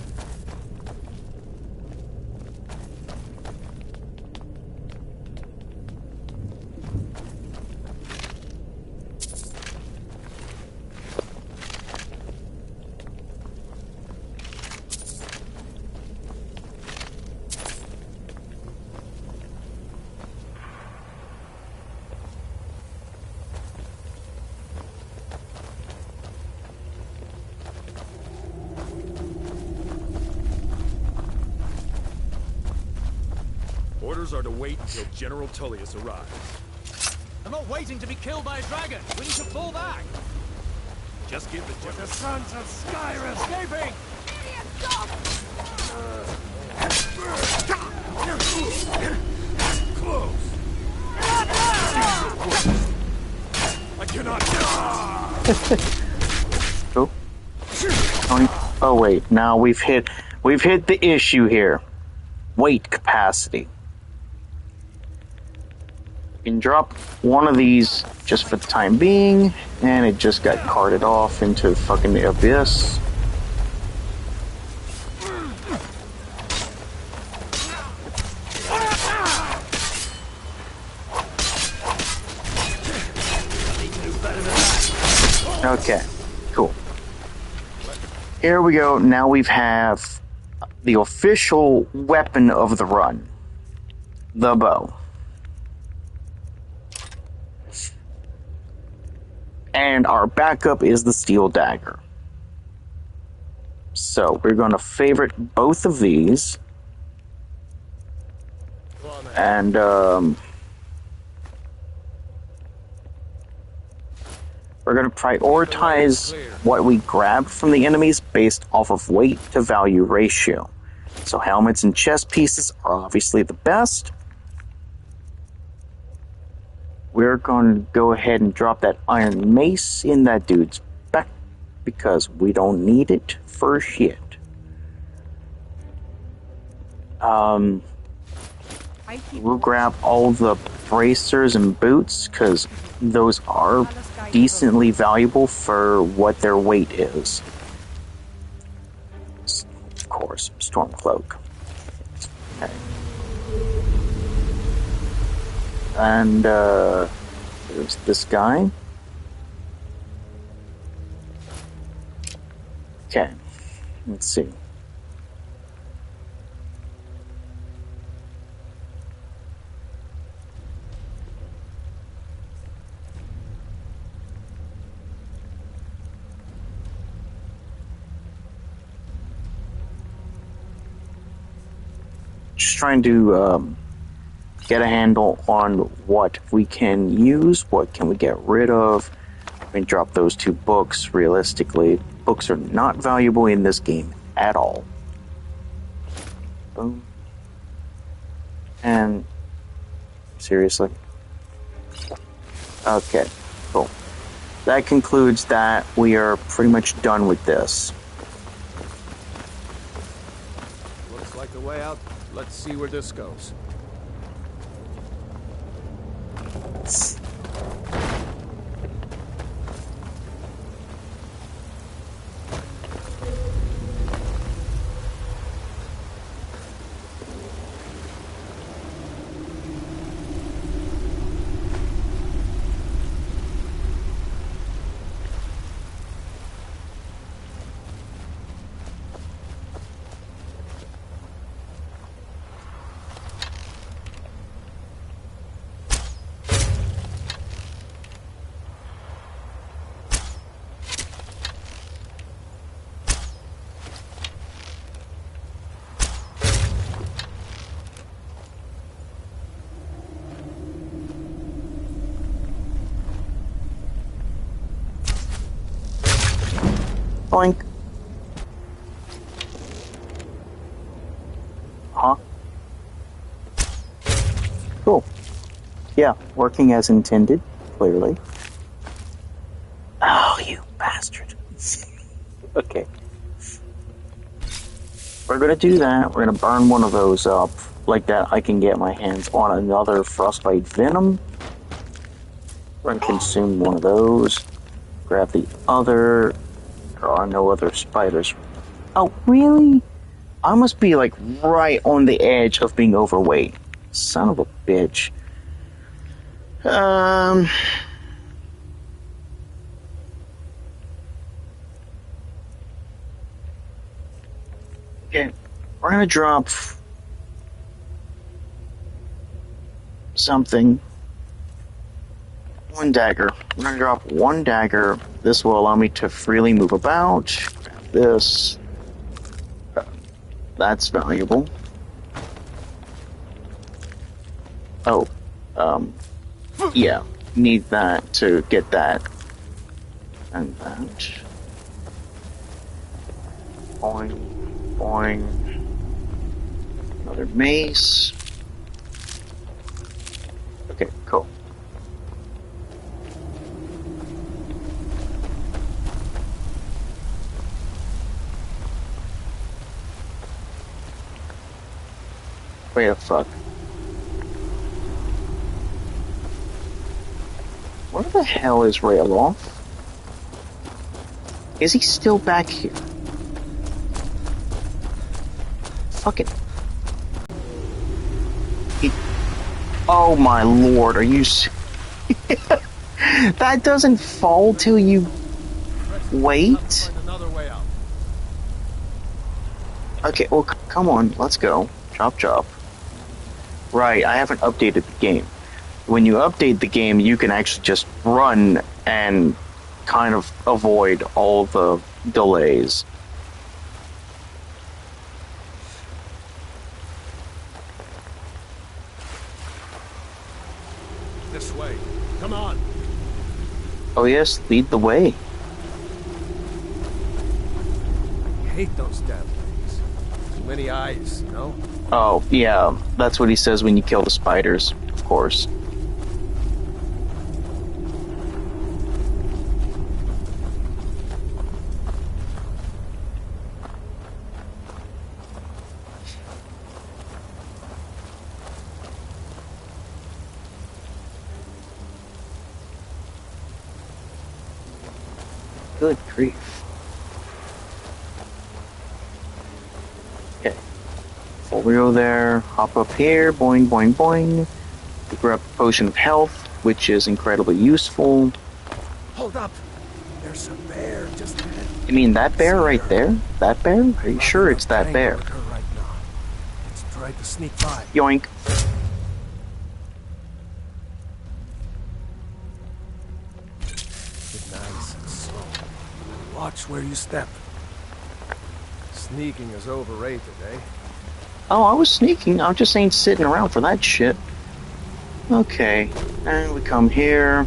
Orders are to wait until General Tullius arrives. I'm not waiting to be killed by a dragon. We need to fall back. Just give the general. The sons of Skyrim! Escaping! Close. I cannot. Oh wait, now we've hit the issue here. Weight capacity. You can drop one of these just for the time being, and it just got carted off into fucking the abyss. Okay, cool. Here we go. Now we have the official weapon of the run. The bow. And our backup is the steel dagger. So we're going to favorite both of these. And we're We're going to prioritize what we grab from the enemies based off of weight to value ratio. So helmets and chest pieces are obviously the best. We're going to go ahead and drop that iron mace in that dude's back because we don't need it for shit. We'll grab all the bracers and boots because those are decently valuable for what their weight is. Of course, storm cloak. Okay. And there's this guy. Okay, let's see. Just trying to get a handle on what we can use, what can we get rid of, and drop those 2 books. Realistically, books are not valuable in this game at all. Boom. And seriously? Okay, cool. That concludes that. We are pretty much done with this. Looks like the way out. Let's see where this goes. Boink. Huh? Cool. Yeah, working as intended, clearly. Oh, you bastard. Okay. We're gonna do that. We're gonna burn one of those up. Like that, I can get my hands on another frostbite venom. We're gonna consume one of those. Grab the other. There are no other spiders. Oh, really? I must be like right on the edge of being overweight. Son of a bitch. Okay, we're gonna drop something. One dagger. We're gonna drop 1 dagger. This will allow me to freely move about. Grab this. That's valuable. Oh, yeah. Need that to get that. And that. Boing, boing. Another mace. Okay, cool. Wait a fuck. Where the hell is Rayloff? Is he still back here? Fucking. Oh my lord, are you That doesn't fall till you wait? Okay, well, come on, let's go. Chop chop. Right, I haven't updated the game. When you update the game, you can actually just run and kind of avoid all the delays. This way. Come on. Oh yes, lead the way. I hate those damn things. Too many eyes, you know? Oh, yeah, that's what he says when you kill the spiders, of course. Good grief. Okay. Before we go there, hop up here, boing, boing, boing. We grab a potion of health, which is incredibly useful. Hold up! There's a bear just ahead. You mean that bear right there? That bear? Are you sure it's that bear? Right now. Let's try to sneak by. Yoink. Get nice and slow. Watch where you step. Sneaking is overrated, eh? Oh, I was sneaking. I just ain't sitting around for that shit. Okay. And we come here.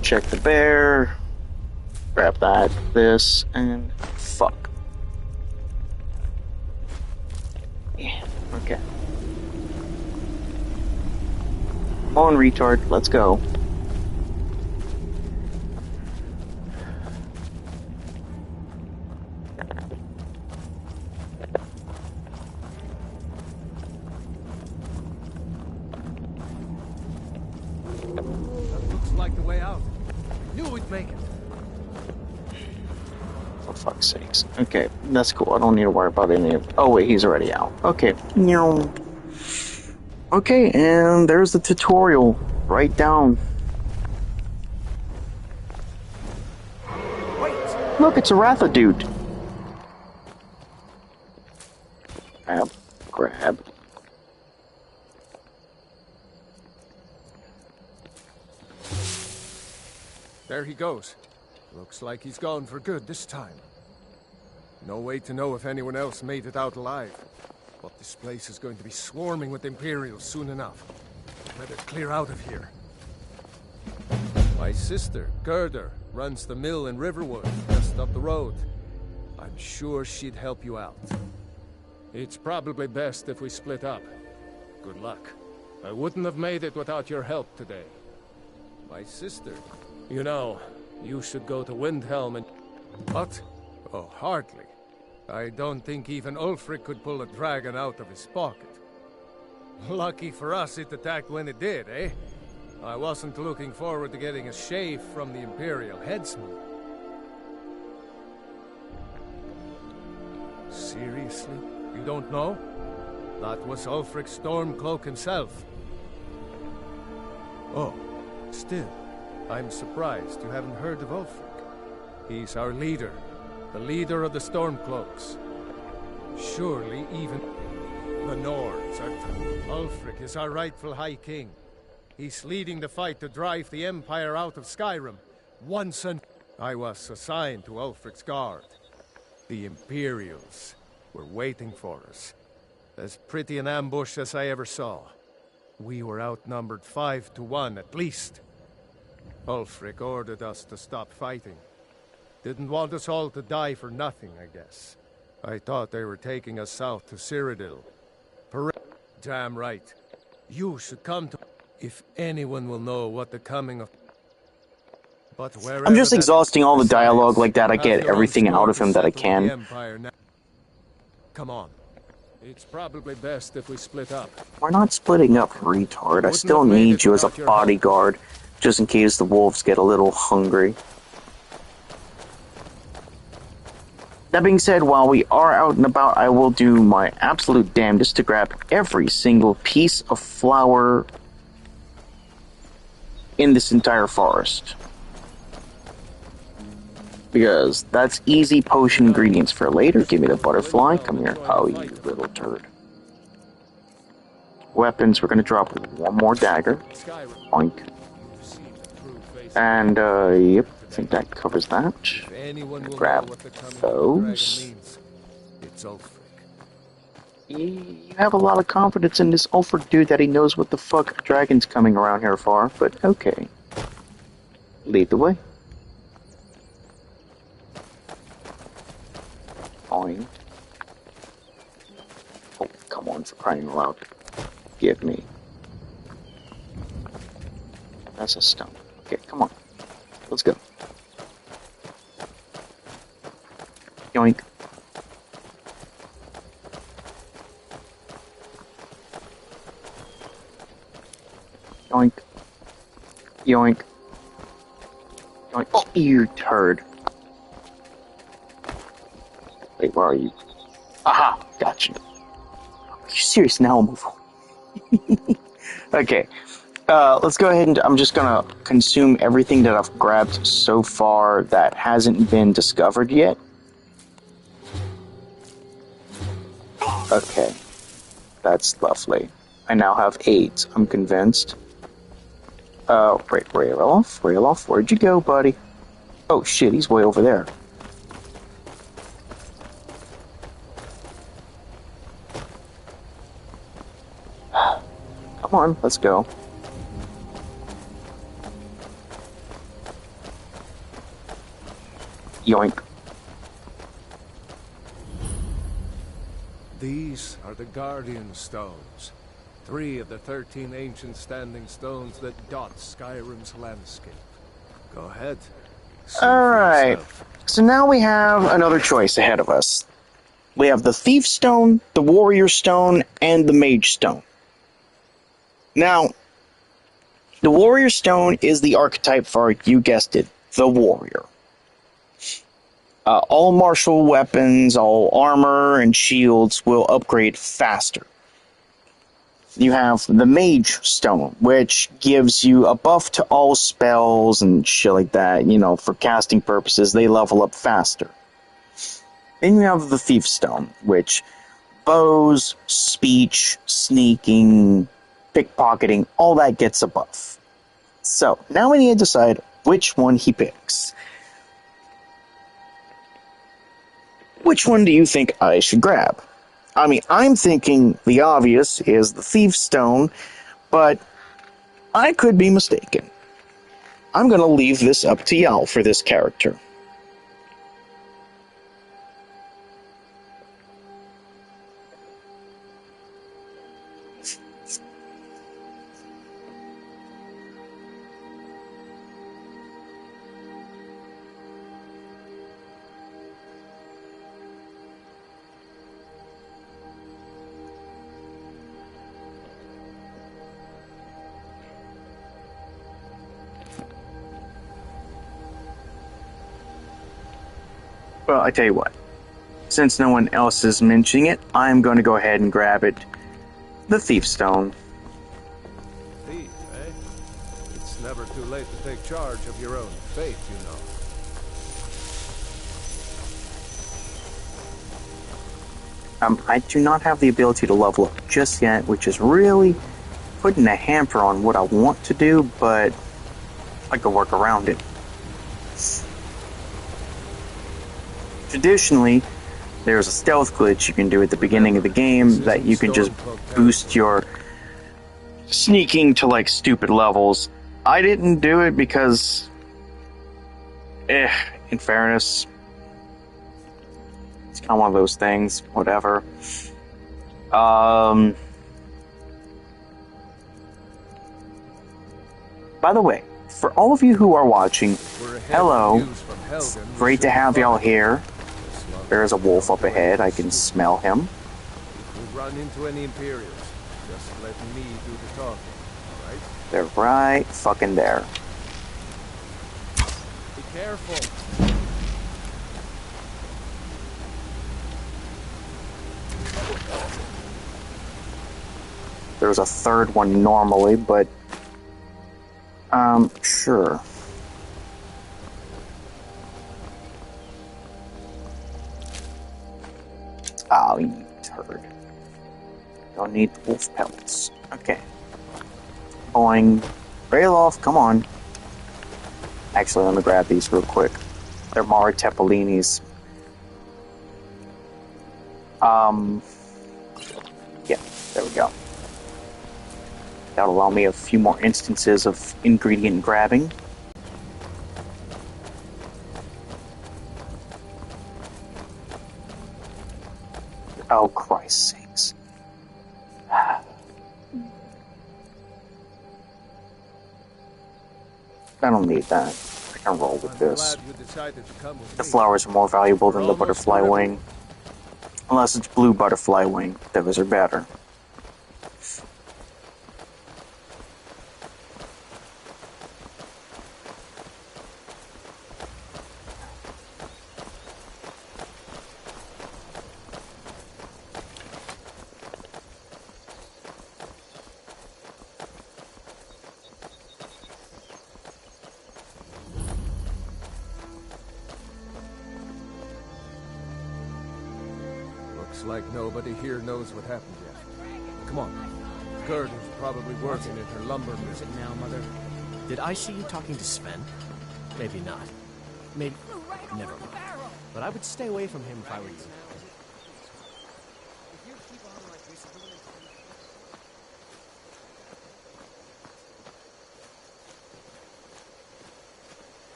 Check the bear. Grab that, this, and fuck. Yeah, okay. Come on, retard. Let's go. That looks like the way out. Knew we'd make it. For fuck's sakes. Okay, that's cool. I don't need to worry about any of... Oh, wait, he's already out. Okay. Okay, and there's the tutorial. Right down. Wait! Look, it's a Ratha dude. Grab. Grab. There he goes. Looks like he's gone for good this time. No way to know if anyone else made it out alive. But this place is going to be swarming with Imperials soon enough. Better clear out of here. My sister, Gerda, runs the mill in Riverwood, just up the road. I'm sure she'd help you out. It's probably best if we split up. Good luck. I wouldn't have made it without your help today. My sister? You know, you should go to Windhelm and... What? Oh, hardly. I don't think even Ulfric could pull a dragon out of his pocket. Lucky for us it attacked when it did, eh? I wasn't looking forward to getting a shave from the Imperial headsman. Seriously? You don't know? That was Ulfric Stormcloak himself. Oh, still, I'm surprised you haven't heard of Ulfric. He's our leader, the leader of the Stormcloaks. Surely even the Nords are... Ulfric is our rightful High King. He's leading the fight to drive the Empire out of Skyrim. Once and... I was assigned to Ulfric's guard. The Imperials were waiting for us. As pretty an ambush as I ever saw. We were outnumbered 5 to 1 at least. Ulfric ordered us to stop fighting. Didn't want us all to die for nothing, I guess. I thought they were taking us south to Cyrodiil. Damn right. You should come to... If anyone will know what the coming of... But I'm just exhausting all the dialogue like that. I get everything out of him that I can. Come on. It's probably best if we split up. We're not splitting up, retard. I still need you as a bodyguard, just in case the wolves get a little hungry. That being said, while we are out and about, I will do my absolute damnedest to grab every single piece of flower in this entire forest. Because that's easy potion ingredients for later. Give me the butterfly. Come here. Oh, you little turd. Weapons, we're gonna drop one more dagger. Oink. And, yep, I think that covers that. Grab those. You have a lot of confidence in this Ulfric dude that he knows what the fuck dragon's coming around here for, but okay. Lead the way. Fine. Oh, come on, for crying out loud. Give me. That's a stone. Okay, come on. Let's go. Yoink. Yoink. Yoink. Yoink. Oh, you turd. Wait, where are you? Aha! Gotcha. Are you serious? Now I'll move on. Okay. Let's go ahead and I'm just gonna consume everything that I've grabbed so far that hasn't been discovered yet. Okay. That's lovely. I now have 8, I'm convinced. Wait, Rayloff, where'd you go, buddy? Oh shit, he's way over there. Come on, let's go. Yoink. These are the Guardian Stones. 3 of the 13 ancient standing stones that dot Skyrim's landscape. Go ahead. Alright. So now we have another choice ahead of us. We have the Thief Stone, the Warrior Stone, and the Mage Stone. Now, the Warrior Stone is the archetype for, you guessed it, the Warrior. All martial weapons, all armor and shields will upgrade faster. You have the Mage Stone, which gives you a buff to all spells and shit like that. You know, for casting purposes, they level up faster. Then you have the Thief Stone, which bows, speech, sneaking, pickpocketing, all that gets a buff. So, now we need to decide which one he picks. Which one do you think I should grab? I mean, I'm thinking the obvious is the Thief Stone, but I could be mistaken. I'm gonna leave this up to y'all for this character. Well, I tell you what. Since no one else is mentioning it, I'm going to go ahead and grab it. The Thief Stone. Thief, eh? It's never too late to take charge of your own fate, you know. I do not have the ability to level up just yet, which is really putting a hamper on what I want to do, but I can work around it. Traditionally, there's a stealth glitch you can do at the beginning of the game that you can just boost your sneaking to like stupid levels. I didn't do it because, in fairness, it's kind of one of those things, whatever. By the way, for all of you who are watching, hello, great to have y'all here. There's a wolf up ahead, I can smell him. If we run into any Imperials, just let me do the talking, alright? They're right fucking there. Be careful. There's a third one normally, but sure. Oh, you turd. Don't need the wolf pellets. Okay. Boing. Rayloff, come on. Actually, let me grab these real quick. They're Mara Tepolini's. Yeah, there we go. That'll allow me a few more instances of ingredient grabbing. Oh, Christ's sakes. I don't need that. I can roll with this. Glad you decided to come with The me. flowers are more valuable than the We're almost butterfly through. wing. Unless it's blue butterfly wing. Those are better. Looks like nobody here knows what happened yet. Come on. Gerda's probably working at her lumber mill. Is it now, Mother? Did I see you talking to Sven? Maybe not. Maybe... Never mind. But I would stay away from him if I were you.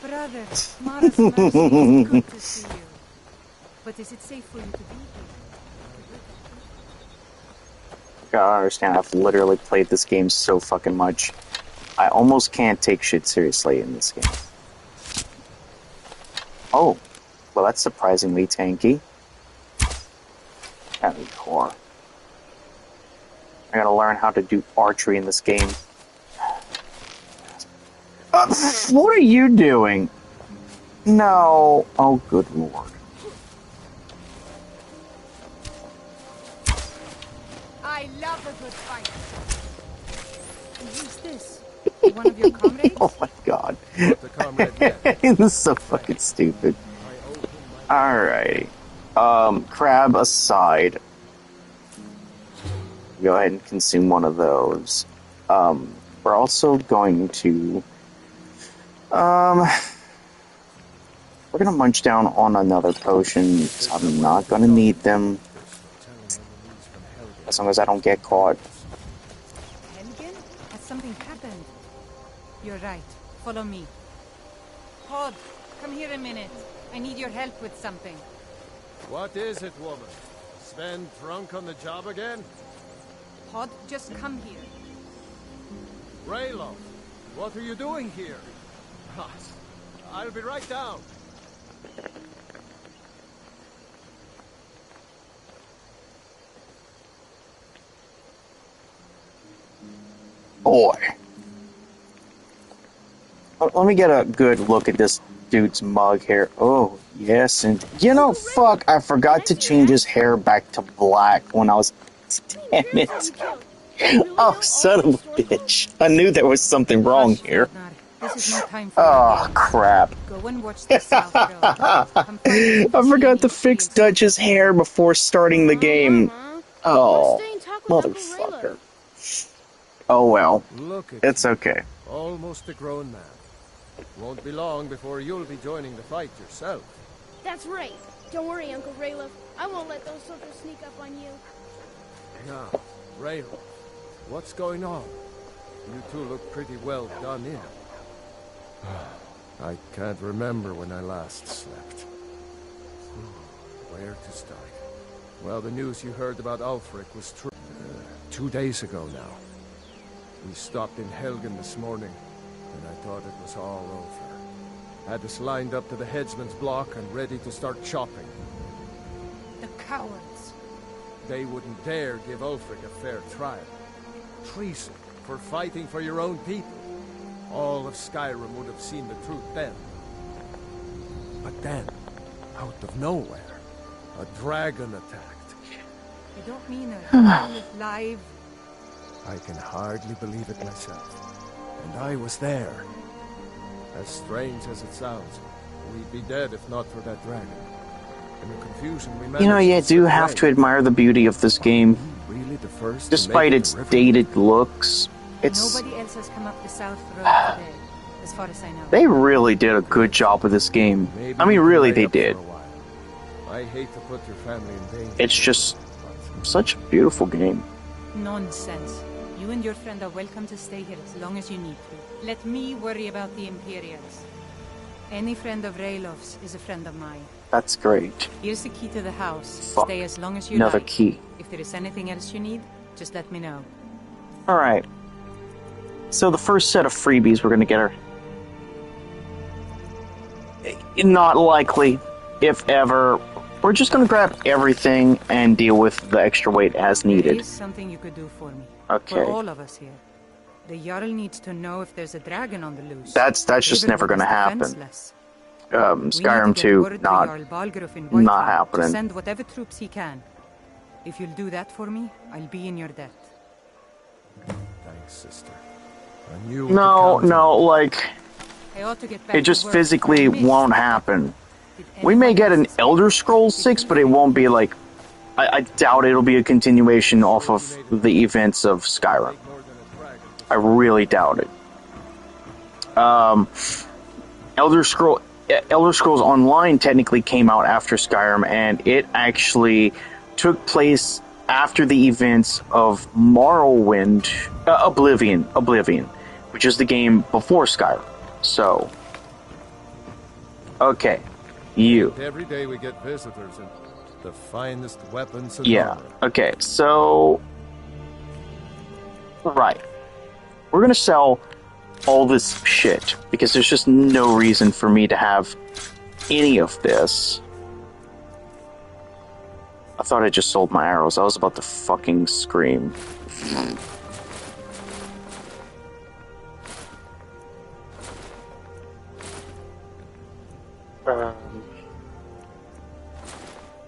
Brother, Mara's mercy, it's good to see you. But is it safe for you to be here? Gotta understand, I've literally played this game so fucking much. I almost can't take shit seriously in this game. Oh, well that's surprisingly tanky. Heavy core. I gotta learn how to do archery in this game. What are you doing? No. Oh, good lord. I love a good fight. And who's this? One of your comrades? Oh my god. Not the comrade yet. This is so fucking stupid. Alrighty. Crab aside. Go ahead and consume one of those. We're also going to... we're gonna munch down on another potion, because I'm not gonna need them. As long as I don't get caught. Helgen? Has something happened? You're right. Follow me. Pod, come here a minute. I need your help with something. What is it, woman? Sven drunk on the job again? Pod, just come here. Raylo, what are you doing here? I'll be right down. Boy. Let me get a good look at this dude's mug here. Oh, yes, and... You know, fuck, I forgot to change his hair back to black when I was... Damn it. Oh, son of a bitch. I knew there was something wrong here. This is no time for Oh, crap. Go and watch the South Road. I forgot to fix Dutch's hair before starting the game. Oh, motherfucker. Oh well. Look at It's you, okay. almost a grown man. Won't be long before you'll be joining the fight yourself. That's right. Don't worry, Uncle Raylo. I won't let those soldiers sneak up on you. Now, Raylo, what's going on? You two look pretty well done in. I can't remember when I last slept. Where to start? Well, the news you heard about Ulfric was true. 2 days ago now. We stopped in Helgen this morning, and I thought it was all over. Had us lined up to the headsman's block and ready to start chopping. The cowards. They wouldn't dare give Ulfric a fair trial. Treason for fighting for your own people. All of Skyrim would have seen the truth then. But then, out of nowhere, a dragon attacked. You don't mean a live... I can hardly believe it myself. And I was there. As strange as it sounds, we'd be dead if not for that dragon. In the confusion we managed You know, you to do slip have away. to admire the beauty of this game. Really the first to Despite make it its to river? dated looks, it's... Nobody else has come up the South Road today, as far as I know. They really did a good job with this game. Maybe I mean, we can really, lay they up for did. a while. I hate to put your family in danger. It's just such a beautiful game. Nonsense. You and your friend are welcome to stay here as long as you need to. Let me worry about the Imperials. Any friend of Raylov's is a friend of mine. That's great. Here's the key to the house. Fuck. Stay as long as you Another like. key. If there is anything else you need, just let me know. Alright. So the first set of freebies we're gonna get are... not likely, if ever. We're just gonna grab everything and deal with the extra weight as There needed. is something you could do for me. Okay. For all of us here. The Jarl needs to know if there's a dragon on the loose. That's just never Everyone gonna is happen. defenseless. Skyrim 2, not happening. To send whatever troops he can. If you'll do that for me, I'll be in your debt. Thanks, sister. I knew No, like, I ought to get back it to just work. physically I missed- won't happen. Did We may anyone get an else- Elder Scrolls 6, but it won't be like... I doubt it'll be a continuation off of the events of Skyrim. I really doubt it. Elder Scrolls Online technically came out after Skyrim, and it actually took place after the events of Morrowind, Oblivion, which is the game before Skyrim. So, okay, you. Every day we get visitors and the finest weapons and Yeah. armor. Okay. So, right, we're gonna sell all this shit because there's just no reason for me to have any of this. I thought I just sold my arrows. I was about to fucking scream.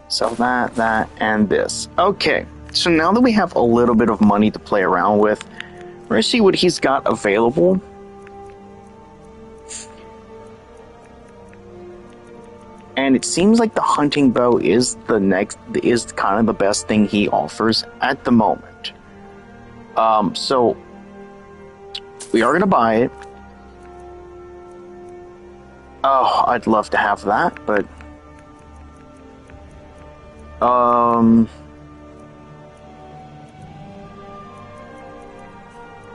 So that, and this. Okay, so now that we have a little bit of money to play around with, we're gonna see what he's got available. And it seems like the hunting bow is kind of the best thing he offers at the moment. So we are gonna buy it. Oh, I'd love to have that, but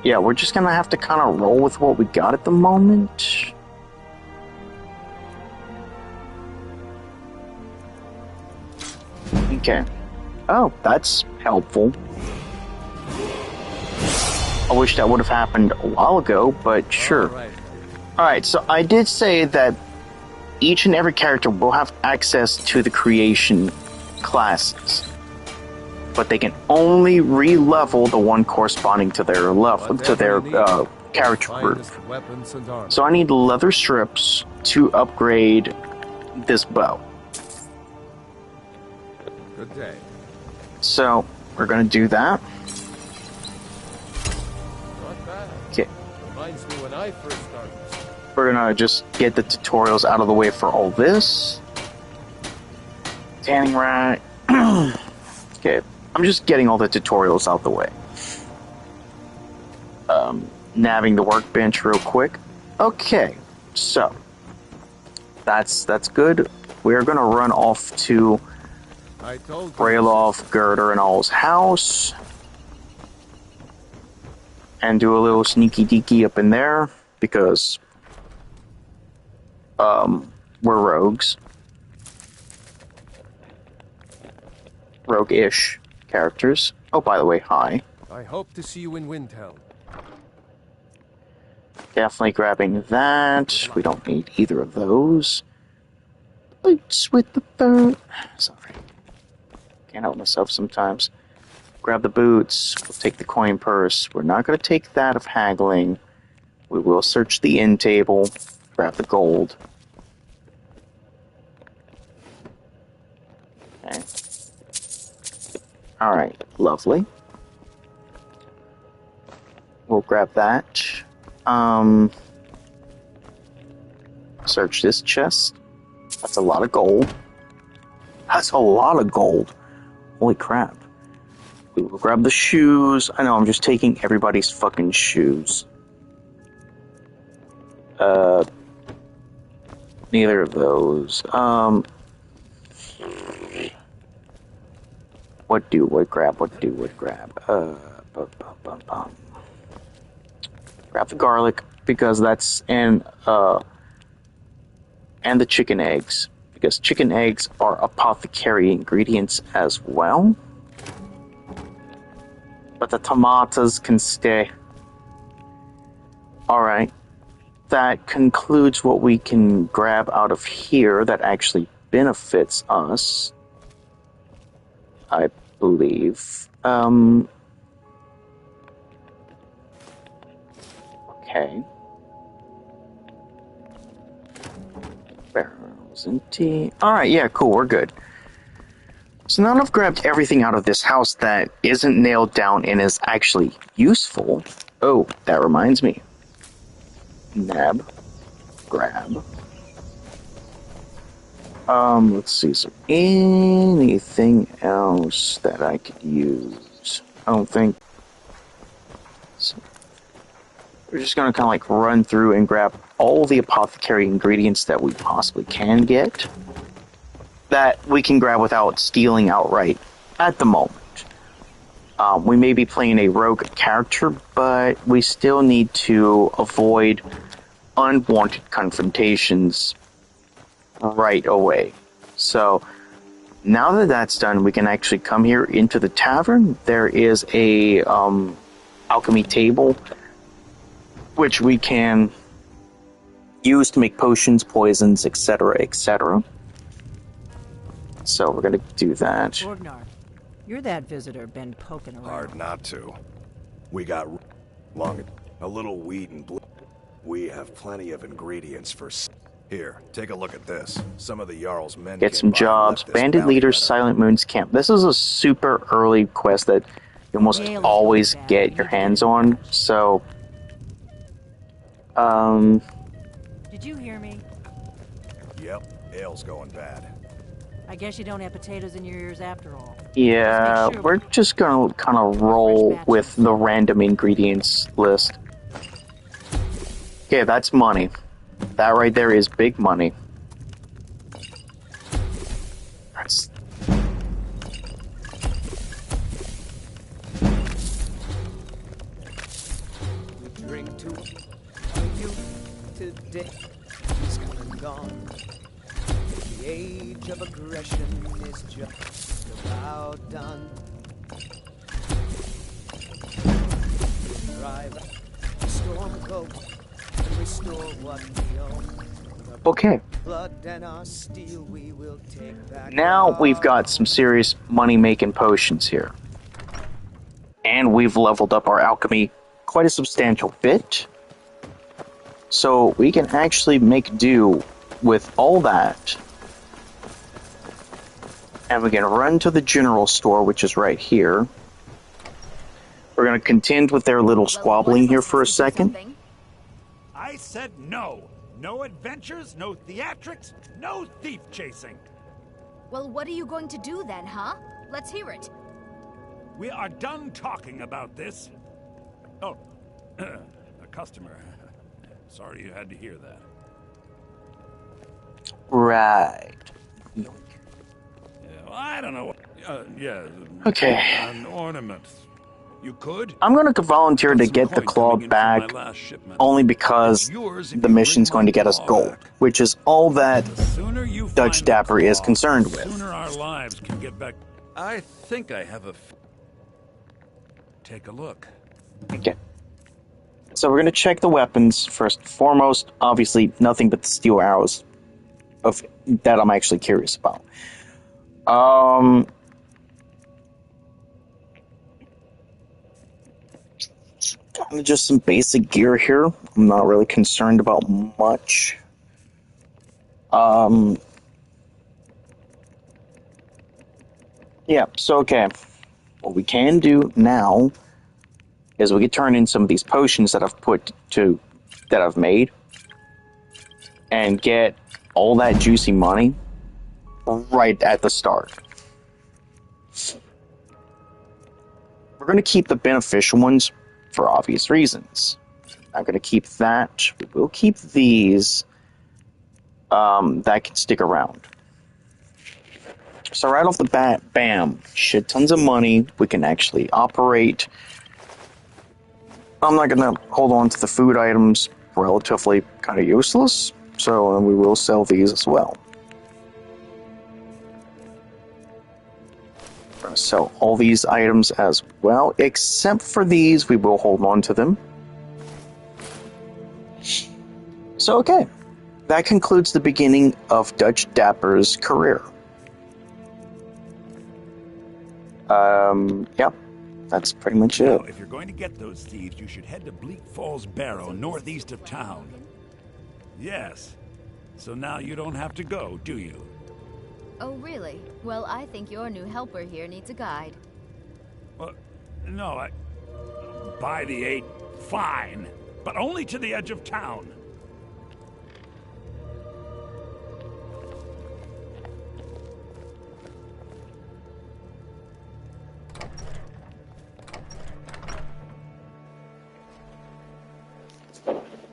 yeah, we're just gonna have to kind of roll with what we got at the moment. Okay. Oh, that's helpful. I wish that would have happened a while ago, but sure. Alright, so I did say that each and every character will have access to the creation classes, but they can only re-level the one corresponding to their level, to their character group. Weapons and armor. So I need leather strips to upgrade this bow. Good day. So we're gonna do that. Not bad. Okay. Reminds me when I first started. We're gonna just get the tutorials out of the way for all this. Tanning rack. Okay, I'm just getting all the tutorials out the way. Nabbing the workbench real quick. Okay, so that's good. We're gonna run off to I told you. Brailoff, Girder, and all's house. And do a little sneaky deaky up in there, because we're rogues. Rogue-ish characters. Oh, by the way, hi. I hope to see you in Windhelm. Definitely grabbing that. We don't need either of those. Boots with the boot. Sorry. Can't help myself sometimes. Grab the boots. We'll take the coin purse. We're not going to take that of haggling. We will search the inn table. Grab the gold. Okay. Alright, lovely. We'll grab that. Search this chest. That's a lot of gold. That's a lot of gold. Holy crap. We will grab the shoes. I know, I'm just taking everybody's fucking shoes. Neither of those. What grab? Grab the garlic because that's and the chicken eggs because chicken eggs are apothecary ingredients as well. But the tomatoes can stay. All right. That concludes what we can grab out of here that actually benefits us, I believe. Okay. Barrels empty. Alright, yeah, cool, we're good. So now I've grabbed everything out of this house that isn't nailed down and is actually useful. Oh, that reminds me. Nab. Grab. Let's see, is there anything else that I could use? I don't think. So we're just gonna kind of like run through and grab all the apothecary ingredients that we possibly can get. That we can grab without stealing outright at the moment. We may be playing a rogue character, but we still need to avoid unwanted confrontations right away. So now that that's done, we can actually come here into the tavern. There is a alchemy table which we can use to make potions, poisons, etc., etc. So we're gonna do that. Borgnar, you're that visitor been poking around. Hard not to. We got a little wheat and blue. We have plenty of ingredients for. Here, take a look at this. Some of the Jarl's men get some jobs. Bandit leaders, Silent Moon's camp. This is a super early quest that you almost always get your hands on. So, Did you hear me? Yep, ale's going bad. I guess you don't have potatoes in your ears after all. Yeah, we're just gonna kind of roll with the random ingredients list. Okay, that's money. That right there is big money. That's... We drink to you today. It's come and gone. The age of aggression is just about done. Drive a storm coat. Restore what we own. Okay. Blood and our steel we will take back. Now we've got some serious money-making potions here. And we've leveled up our alchemy quite a substantial bit. So we can actually make do with all that. And we can run to the general store, which is right here. We're going to contend with their little squabbling here for a second. I said no. No adventures, no theatrics, no thief chasing. Well, what are you going to do then, huh? Let's hear it. We are done talking about this. Oh, a customer. Sorry you had to hear that. Right. Yeah, well, I don't know. Yeah. Okay. An ornament. You could. I'm going to volunteer to get the claw back only because the mission's going to get us gold, which is all that Dutch Dapper is concerned with. The sooner our lives can get back. I think I have a. Take a look. Okay. So we're going to check the weapons first and foremost. Obviously, nothing but the steel arrows of that I'm actually curious about. Kind of just some basic gear here. I'm not really concerned about much. Yeah, so okay. What we can do now is we can turn in some of these potions that I've made and get all that juicy money right at the start. We're going to keep the beneficial ones for obvious reasons. I'm going to keep that. We'll keep these. That can stick around. So right off the bat, bam, shit tons of money. We can actually operate I'm not gonna hold on to the food items, relatively kind of useless, so we will sell these as well. We're gonna sell all these items as well, except for these, we will hold on to them. So, okay. That concludes the beginning of Dutch Dapper's career. Yep. That's pretty much it. Now, if you're going to get those thieves, you should head to Bleak Falls Barrow, northeast of town. Yes. So now you don't have to go, do you? Oh, really? Well, I think your new helper here needs a guide. No, by the 8, fine. But only to the edge of town.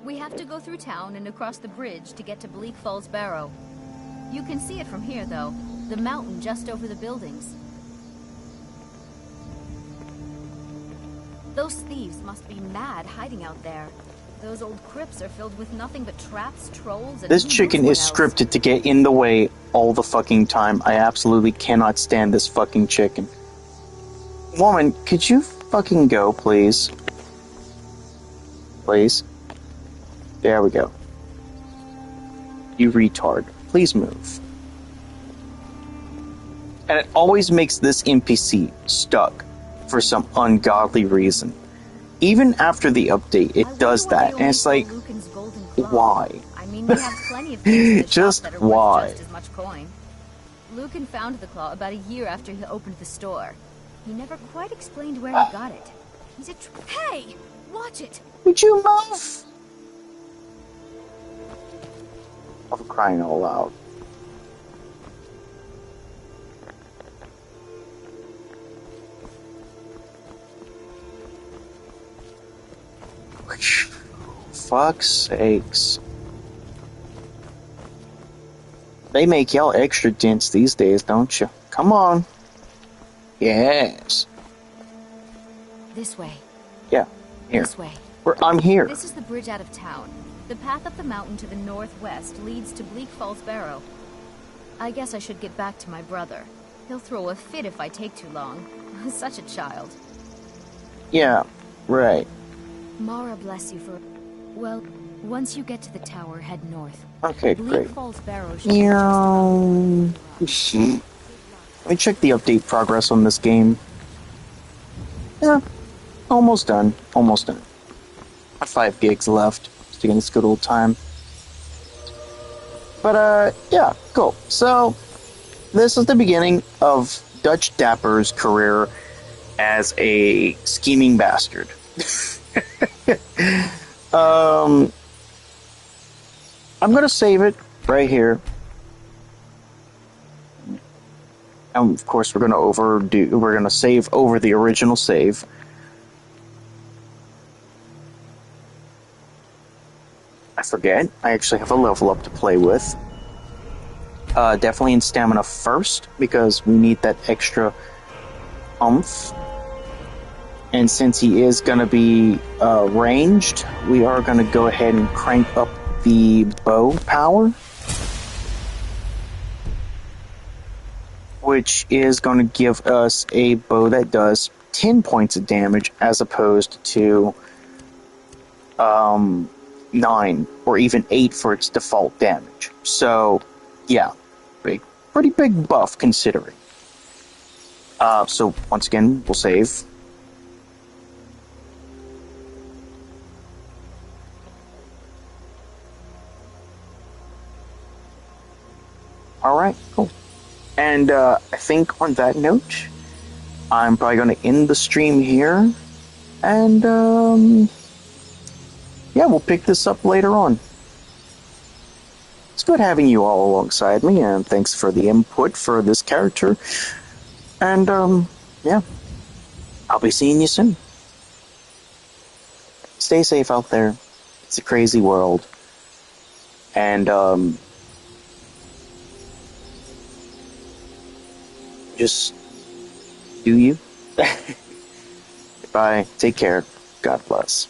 We have to go through town and across the bridge to get to Bleak Falls Barrow. You can see it from here, though. The mountain just over the buildings. Those thieves must be mad hiding out there. Those old crypts are filled with nothing but traps, trolls, and... This chicken is scripted to get in the way all the fucking time. I absolutely cannot stand this fucking chicken. Woman, could you fucking go, please? Please? There we go. You retard. Please move. And it always makes this NPC stuck for some ungodly reason. Even after the update, it does that. And it's like, why? I mean, we have plenty of things in the just shop that are why? worth just as much coin. Lucan found the claw about a year after he opened the store. He never quite explained where he got it. He's a Hey! Watch it! Would you move? I'm crying out loud. Fuck's sakes. They make y'all extra dense these days, don't you? Come on. Yes. This way. Yeah, here. This way. I'm here. This is the bridge out of town. The path up the mountain to the northwest leads to Bleak Falls Barrow. I guess I should get back to my brother. He'll throw a fit if I take too long. Such a child. Yeah, right. Mara bless you for... Well, once you get to the tower, head north. Okay, Bleak great. Falls Barrow should Let me check the update progress on this game. Yeah, almost done. Almost done. 5 gigs left. Just taking this good old time. But, yeah, cool. So, this is the beginning of Dutch Dapper's career as a scheming bastard. I'm gonna save it right here. And of course we're gonna save over the original save. I forget, I actually have a level up to play with. Definitely in stamina first, because we need that extra oomph. And since he is going to be ranged, we are going to go ahead and crank up the bow power. Which is going to give us a bow that does 10 points of damage as opposed to 9 or even 8 for its default damage. So, yeah, pretty big buff considering. So, once again, we'll save. Alright, cool. And I think on that note, I'm probably going to end the stream here. And, yeah, we'll pick this up later on. It's good having you all alongside me, and thanks for the input for this character. And, yeah, I'll be seeing you soon. Stay safe out there. It's a crazy world. And, just do you. Bye. Take care. God bless.